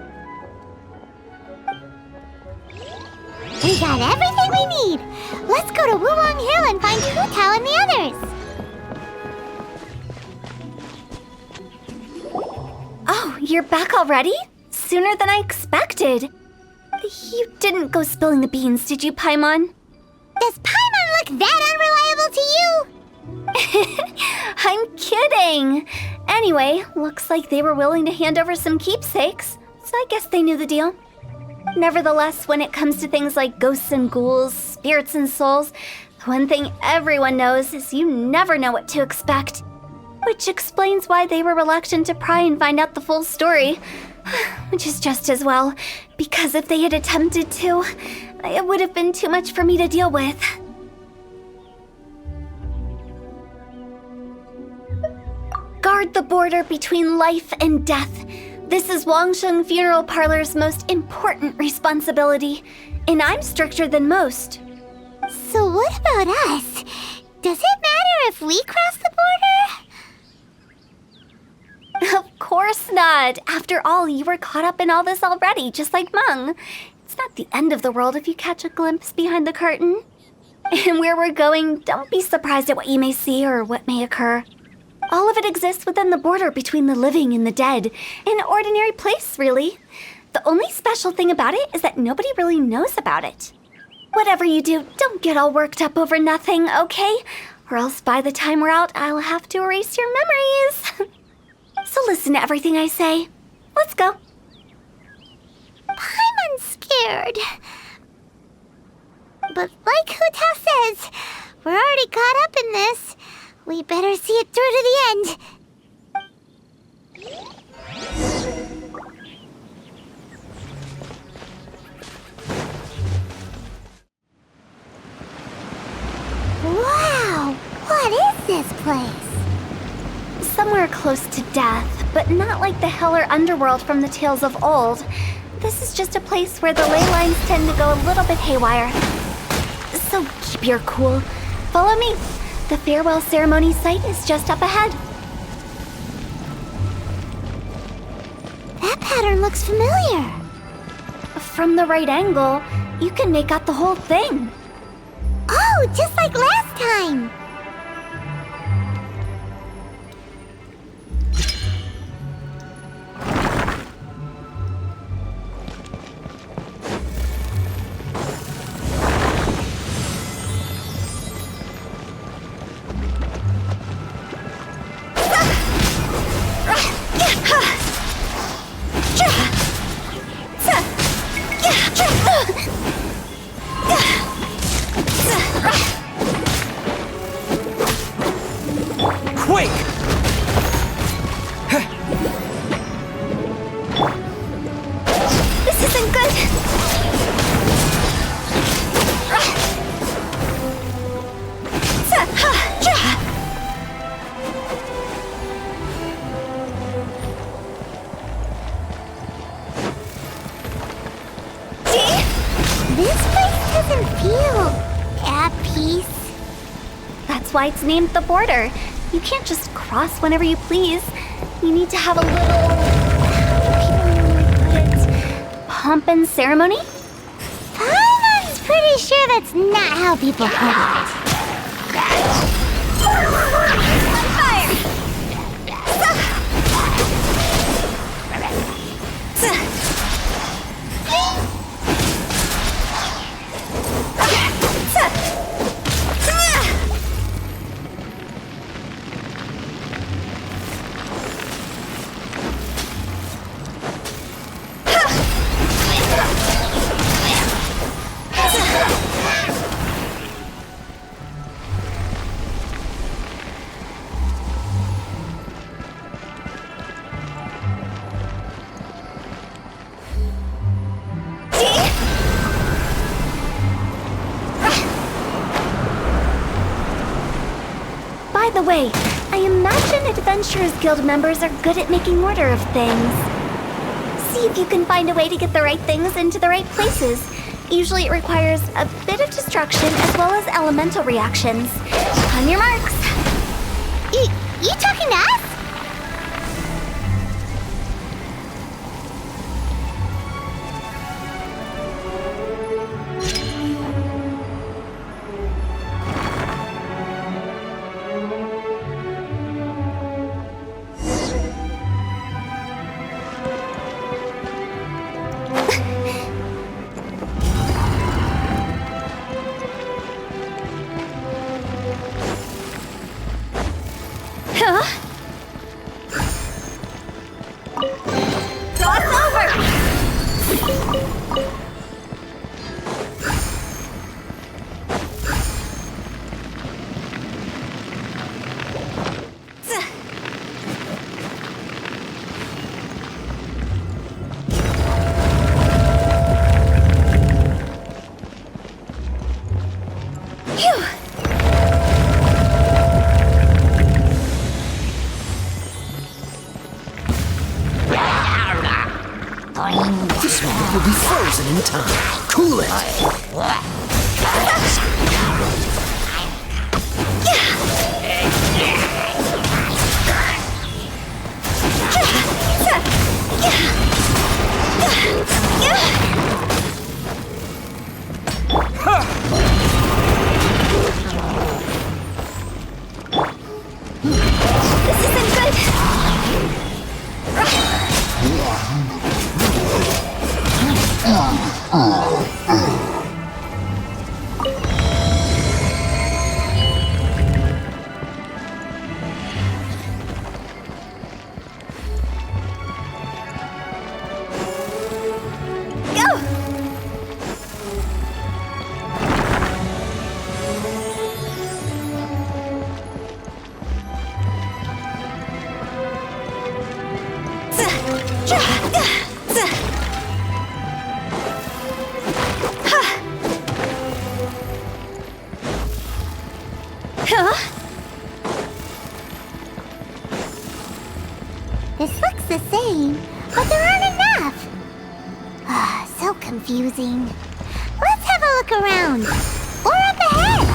We got everything we need. Let's go to Wulong Hill and find Hu Tao and the others. Oh, you're back already? Sooner than I expected. You didn't go spilling the beans, did you, Paimon? Does Paimon look that unreliable to you? I'm kidding. Anyway, looks like they were willing to hand over some keepsakes, so I guess they knew the deal. Nevertheless, when it comes to things like ghosts and ghouls, spirits and souls, the one thing everyone knows is you never know what to expect. Which explains why they were reluctant to pry and find out the full story. Which is just as well, because if they had attempted to, it would have been too much for me to deal with. Guard the border between life and death. This is Wangsheng Funeral Parlor's most important responsibility, and I'm stricter than most. So what about us? Does it matter if we cross the border? Of course not. After all, you were caught up in all this already, just like Meng. It's not the end of the world if you catch a glimpse behind the curtain. And where we're going, don't be surprised at what you may see or what may occur. All of it exists within the border between the living and the dead. An ordinary place, really. The only special thing about it is that nobody really knows about it. Whatever you do, don't get all worked up over nothing, okay? Or else by the time we're out, I'll have to erase your memories. So listen to everything I say. Let's go. Paimon's scared. But like Hu Tao says, we're already caught up in this. We better see it through to the end. Wow! What is this place? Somewhere close to death, but not like the hell or underworld from the tales of old. This is just a place where the ley lines tend to go a little bit haywire. So keep your cool. Follow me. The farewell ceremony site is just up ahead. That pattern looks familiar. From the right angle, you can make out the whole thing. Oh, just like last time. Awake! This isn't good. This place doesn't feel at peace. That's why it's named the border. You can't just cross whenever you please. You need to have a little... how do people put it? Pomp and ceremony? Paimon's pretty sure that's not how people put it. On fire! By the way, I imagine Adventurers Guild members are good at making order of things. See if you can find a way to get the right things into the right places. Usually it requires a bit of destruction as well as elemental reactions. On your marks. You talking to us? This moment will be frozen in time. Cool it! This isn't good. This looks the same, but there aren't enough. So confusing. Let's have a look around. Or up ahead.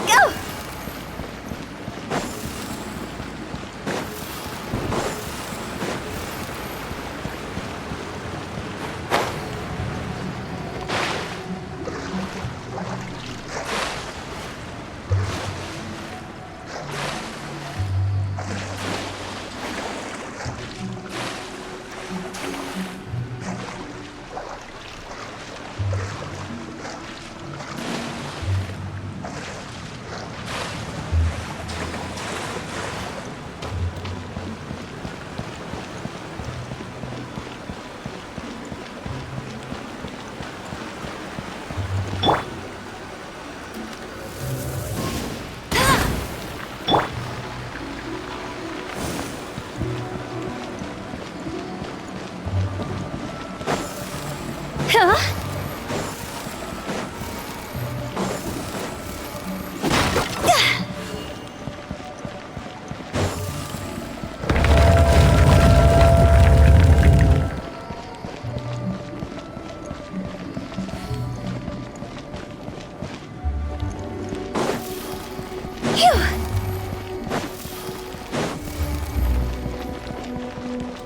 Go!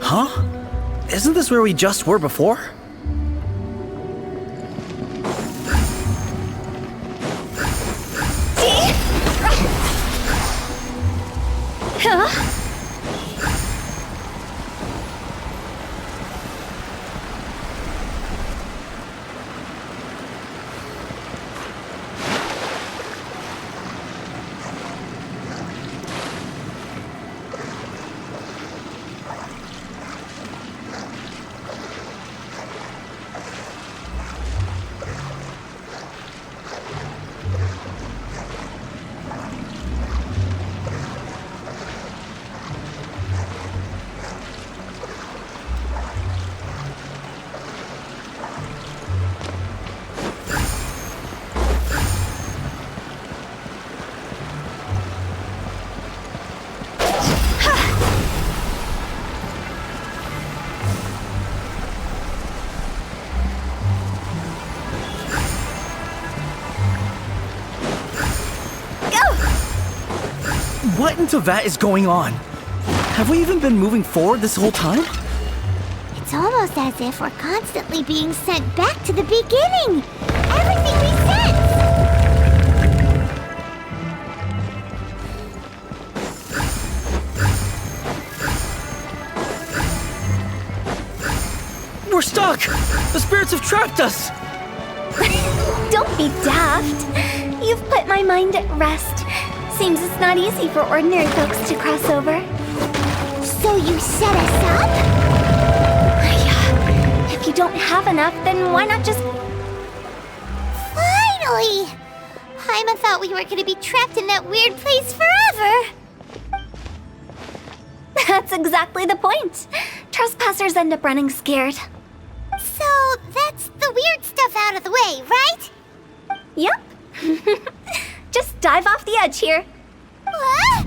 Huh? Isn't this where we just were before? What in Teyvat is going on? Have we even been moving forward this whole time? It's almost as if we're constantly being sent back to the beginning. Everything resets. We're stuck! The spirits have trapped us! Don't be daft. You've put my mind at rest. Seems it's not easy for ordinary folks to cross over. So you set us up? If you don't have enough, then why not just... Finally! Paimon thought we were gonna be trapped in that weird place forever. That's exactly the point. Trespassers end up running scared. So that's the weird stuff out of the way, right? Yep. Just dive off the edge here. What?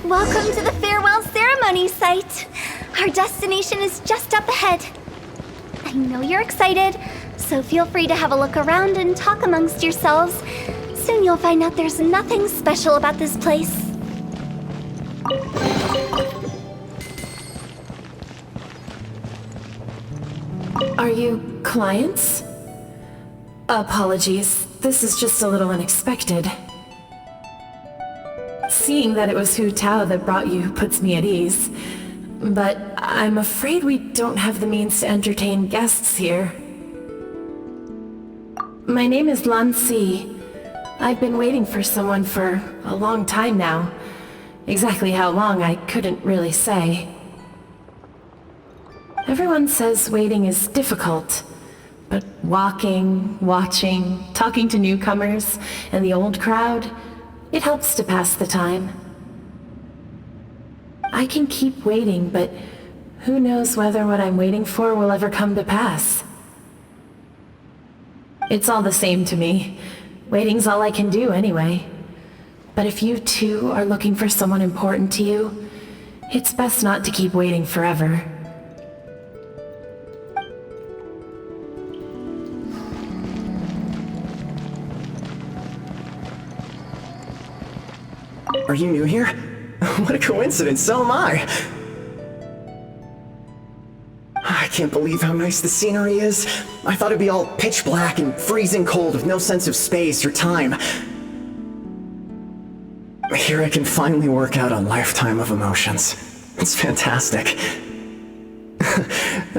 Welcome to the farewell ceremony site. Our destination is just up ahead. I know you're excited, so feel free to have a look around and talk amongst yourselves. Soon you'll find out there's nothing special about this place. Are you clients? Apologies, this is just a little unexpected. Seeing that it was Hu Tao that brought you puts me at ease. But I'm afraid we don't have the means to entertain guests here. My name is Lan Si. I've been waiting for someone for a long time now. Exactly how long, I couldn't really say. Everyone says waiting is difficult, but walking, watching, talking to newcomers, and the old crowd, it helps to pass the time. I can keep waiting, but who knows whether what I'm waiting for will ever come to pass. It's all the same to me. Waiting's all I can do anyway. But if you too are looking for someone important to you, it's best not to keep waiting forever. Are you new here? What a coincidence, so am I! I can't believe how nice the scenery is. I thought it'd be all pitch black and freezing cold with no sense of space or time. Here I can finally work out a lifetime of emotions. It's fantastic.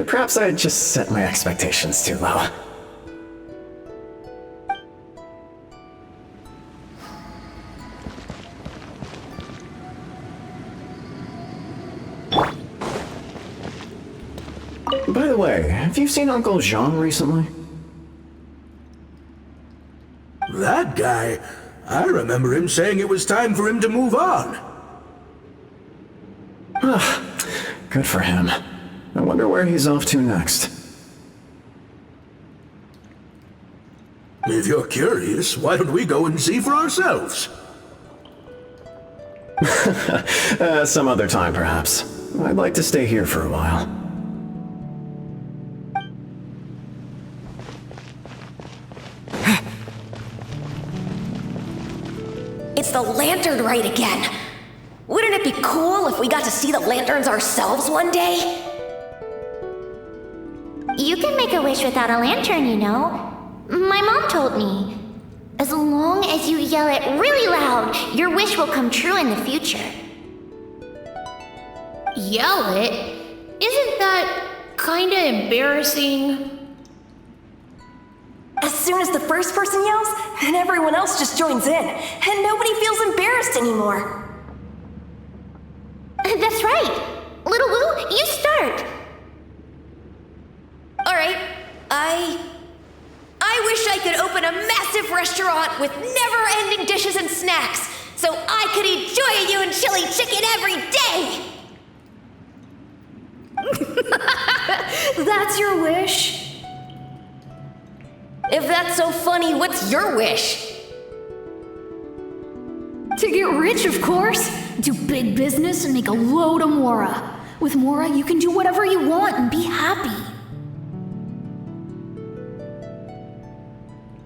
Perhaps I just set my expectations too low. By the way, have you seen Uncle Jean recently? That guy? I remember him saying it was time for him to move on. Good for him. I wonder where he's off to next. If you're curious, why don't we go and see for ourselves? Some other time, perhaps. I'd like to stay here for a while. It's the lantern rite again. Wouldn't it be cool if we got to see the lanterns ourselves one day? You can make a wish without a lantern, you know. My mom told me. As long as you yell it really loud, your wish will come true in the future. Yell it? Isn't that kinda embarrassing? As soon as the first person yells, then everyone else just joins in, and nobody feels embarrassed anymore. That's right. Little Woo, you start. Alright, I wish I could open a massive restaurant with never-ending dishes and snacks, so I could eat Joy You and chili chicken every day! That's your wish? If that's so funny, what's your wish? To get rich, of course. Do big business and make a load of Mora. With Mora, you can do whatever you want and be happy.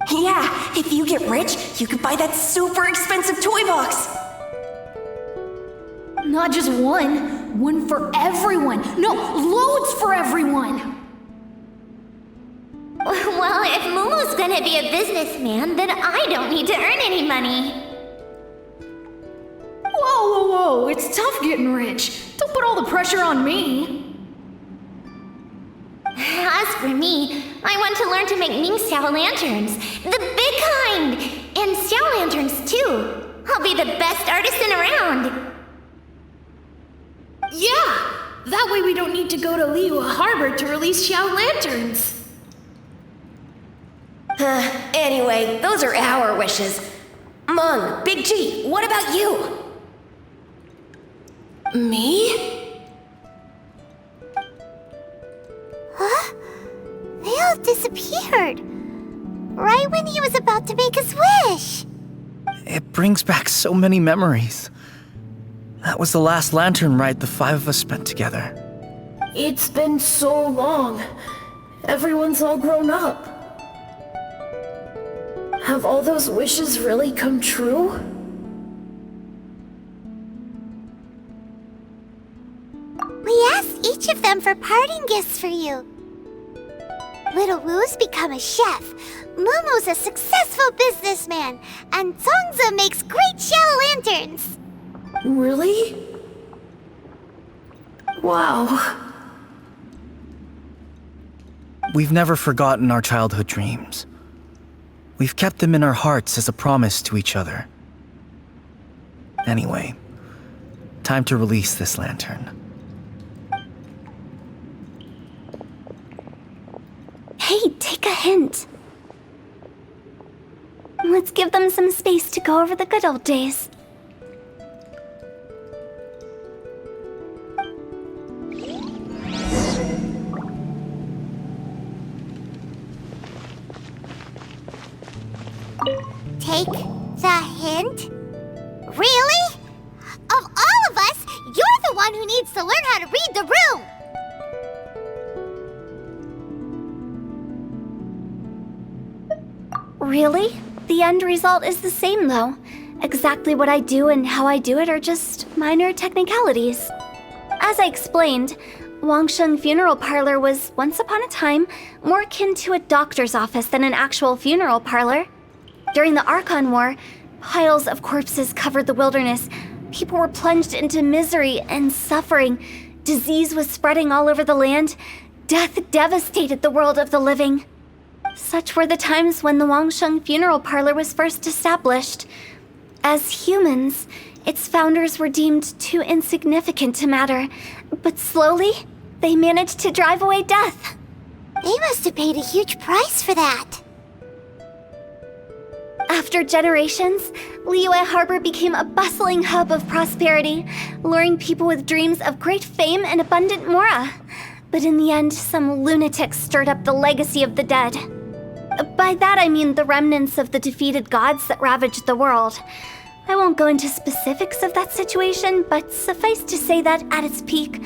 Yeah, if you get rich, you could buy that super expensive toy box. Not just one. One for everyone. No, loads for everyone. Well, if Momo's gonna be a businessman, then I don't need to earn any money. Whoa, it's tough getting rich. Don't put all the pressure on me. As for me, I want to learn to make Ming Xiao lanterns. The big kind! And Xiao lanterns, too. I'll be the best artisan around. Yeah! That way we don't need to go to Liyue Harbor to release Xiao lanterns. Anyway, those are our wishes. Mung, Big G, what about you? Me? Huh? They all disappeared. Right when he was about to make his wish. It brings back so many memories. That was the last lantern ride the five of us spent together. It's been so long. Everyone's all grown up. Have all those wishes really come true? We asked each of them for parting gifts for you. Little Woo's become a chef, Momo's a successful businessman, and Zongza makes great shell lanterns. Really? Wow. We've never forgotten our childhood dreams. We've kept them in our hearts as a promise to each other. Anyway, time to release this lantern. Hey, take a hint. Let's give them some space to go over the good old days. Take the hint? Really? Of all of us, you're the one who needs to learn how to read the room! Really? The end result is the same, though. Exactly what I do and how I do it are just minor technicalities. As I explained, Wangsheng Funeral Parlor was, once upon a time, more akin to a doctor's office than an actual funeral parlor. During the Archon War, Piles of corpses covered the wilderness. People were plunged into misery and suffering. Disease was spreading all over the land. Death devastated the world of the living. Such were the times when the Wangsheng Funeral Parlor was first established. As humans, its founders were deemed too insignificant to matter, but slowly, they managed to drive away death. They must have paid a huge price for that. After generations, Liyue Harbor became a bustling hub of prosperity, luring people with dreams of great fame and abundant mora. But in the end, some lunatics stirred up the legacy of the dead. By that I mean the remnants of the defeated gods that ravaged the world. I won't go into specifics of that situation, but suffice to say that at its peak,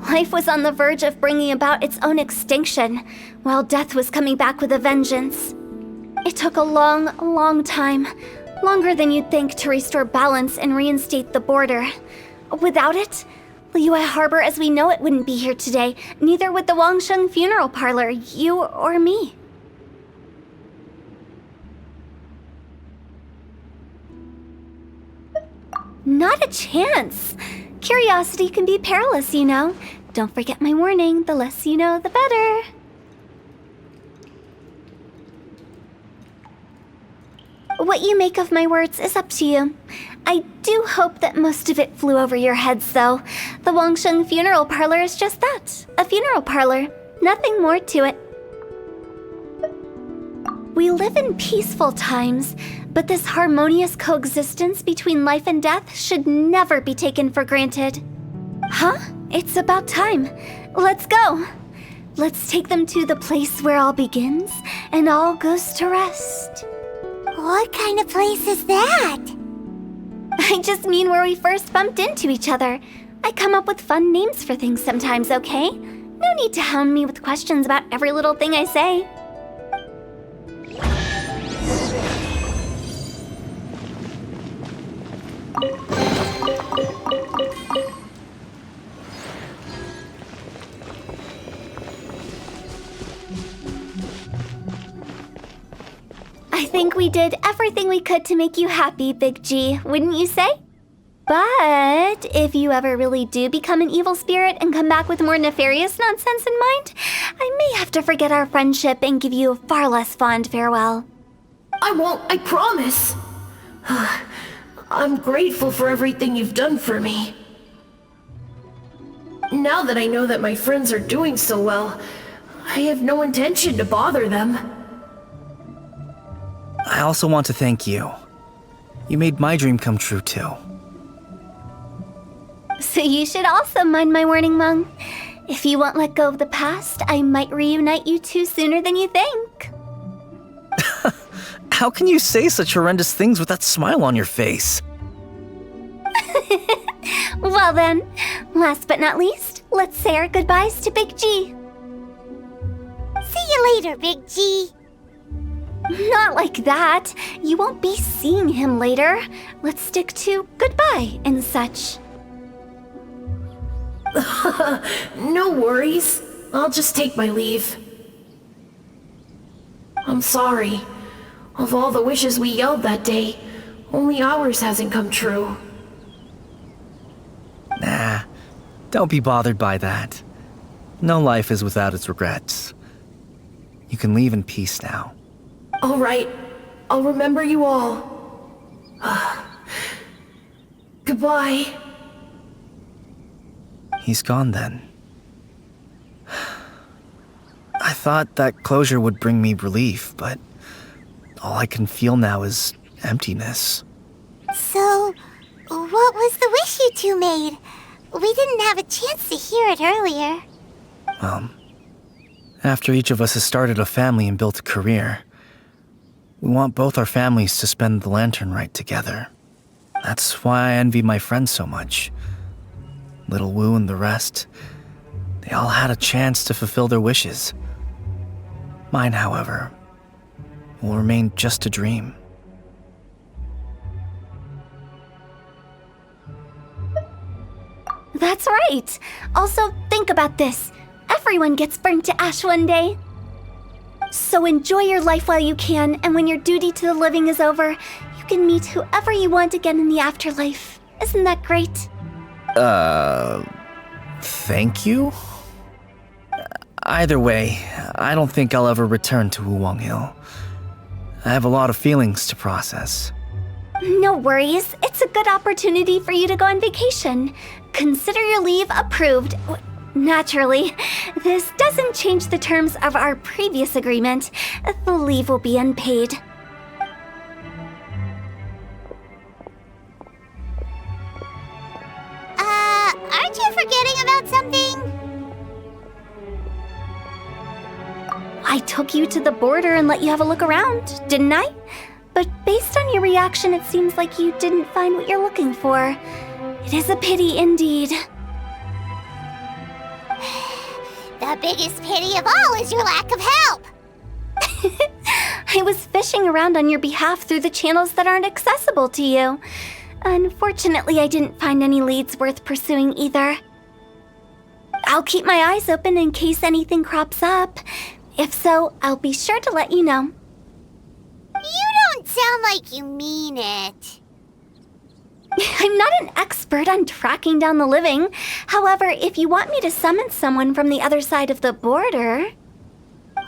life was on the verge of bringing about its own extinction, while death was coming back with a vengeance. It took a long, long time, longer than you'd think, to restore balance and reinstate the border. Without it, Liyue Harbor as we know it wouldn't be here today, neither would the Wangsheng Funeral Parlor, you or me. Not a chance. Curiosity can be perilous, you know. Don't forget my warning, the less you know, the better. What you make of my words is up to you. I do hope that most of it flew over your heads, though. The Wangsheng Funeral Parlor is just that, a funeral parlor. Nothing more to it. We live in peaceful times, but this harmonious coexistence between life and death should never be taken for granted. Huh? It's about time. Let's go. Let's take them to the place where all begins and all goes to rest. What kind of place is that? I just mean where we first bumped into each other. I come up with fun names for things sometimes, okay? No need to hound me with questions about every little thing I say. I think we did everything we could to make you happy, Big G, wouldn't you say? But if you ever really do become an evil spirit and come back with more nefarious nonsense in mind, I may have to forget our friendship and give you a far less fond farewell. I won't, I promise. I'm grateful for everything you've done for me. Now that I know that my friends are doing so well, I have no intention to bother them. I also want to thank you. You made my dream come true, too. So you should also mind my warning, Meng. If you won't let go of the past, I might reunite you two sooner than you think. How can you say such horrendous things with that smile on your face? Well then, last but not least, let's say our goodbyes to Big G. See you later, Big G. Not like that. You won't be seeing him later. Let's stick to goodbye and such. No worries. I'll just take my leave. I'm sorry. Of all the wishes we yelled that day, only ours hasn't come true. Nah, don't be bothered by that. No life is without its regrets. You can leave in peace now. All right. I'll remember you all. Goodbye. He's gone then. I thought that closure would bring me relief, but all I can feel now is emptiness. So, what was the wish you two made? We didn't have a chance to hear it earlier. After each of us has started a family and built a career, we want both our families to spend the lantern rite together. That's why I envy my friends so much. Little Wu and the rest, they all had a chance to fulfill their wishes. Mine, however, will remain just a dream. That's right. Also, think about this. Everyone gets burnt to ash one day. So enjoy your life while you can, and when your duty to the living is over, you You can meet whoever you want again in the afterlife. Isn't that great? Thank you? Either way, I don't think I'll ever return to Wulong Hill. I have a lot of feelings to process. No worries. It's a good opportunity for you to go on vacation. Consider your leave approved. Naturally, this doesn't change the terms of our previous agreement. The leave will be unpaid. Aren't you forgetting about something? I took you to the border and let you have a look around, didn't I? But based on your reaction, it seems like you didn't find what you're looking for. It is a pity indeed. The biggest pity of all is your lack of help. I was fishing around on your behalf through the channels that aren't accessible to you. Unfortunately, I didn't find any leads worth pursuing either. I'll keep my eyes open in case anything crops up. If so, I'll be sure to let you know. You don't sound like you mean it. I'm not an expert on tracking down the living. However, if you want me to summon someone from the other side of the border...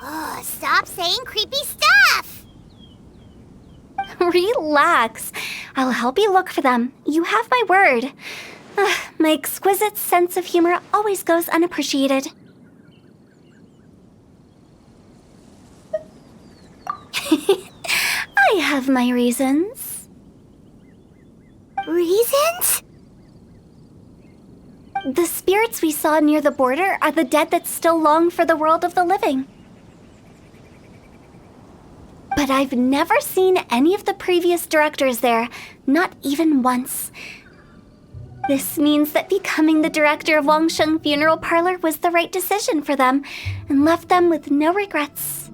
Oh, stop saying creepy stuff! Relax. I'll help you look for them. You have my word. My exquisite sense of humor always goes unappreciated. I have my reasons. Reasons? The spirits we saw near the border are the dead that still long for the world of the living. But I've never seen any of the previous directors there, not even once. This means that becoming the director of Wangsheng Funeral Parlor was the right decision for them, and left them with no regrets.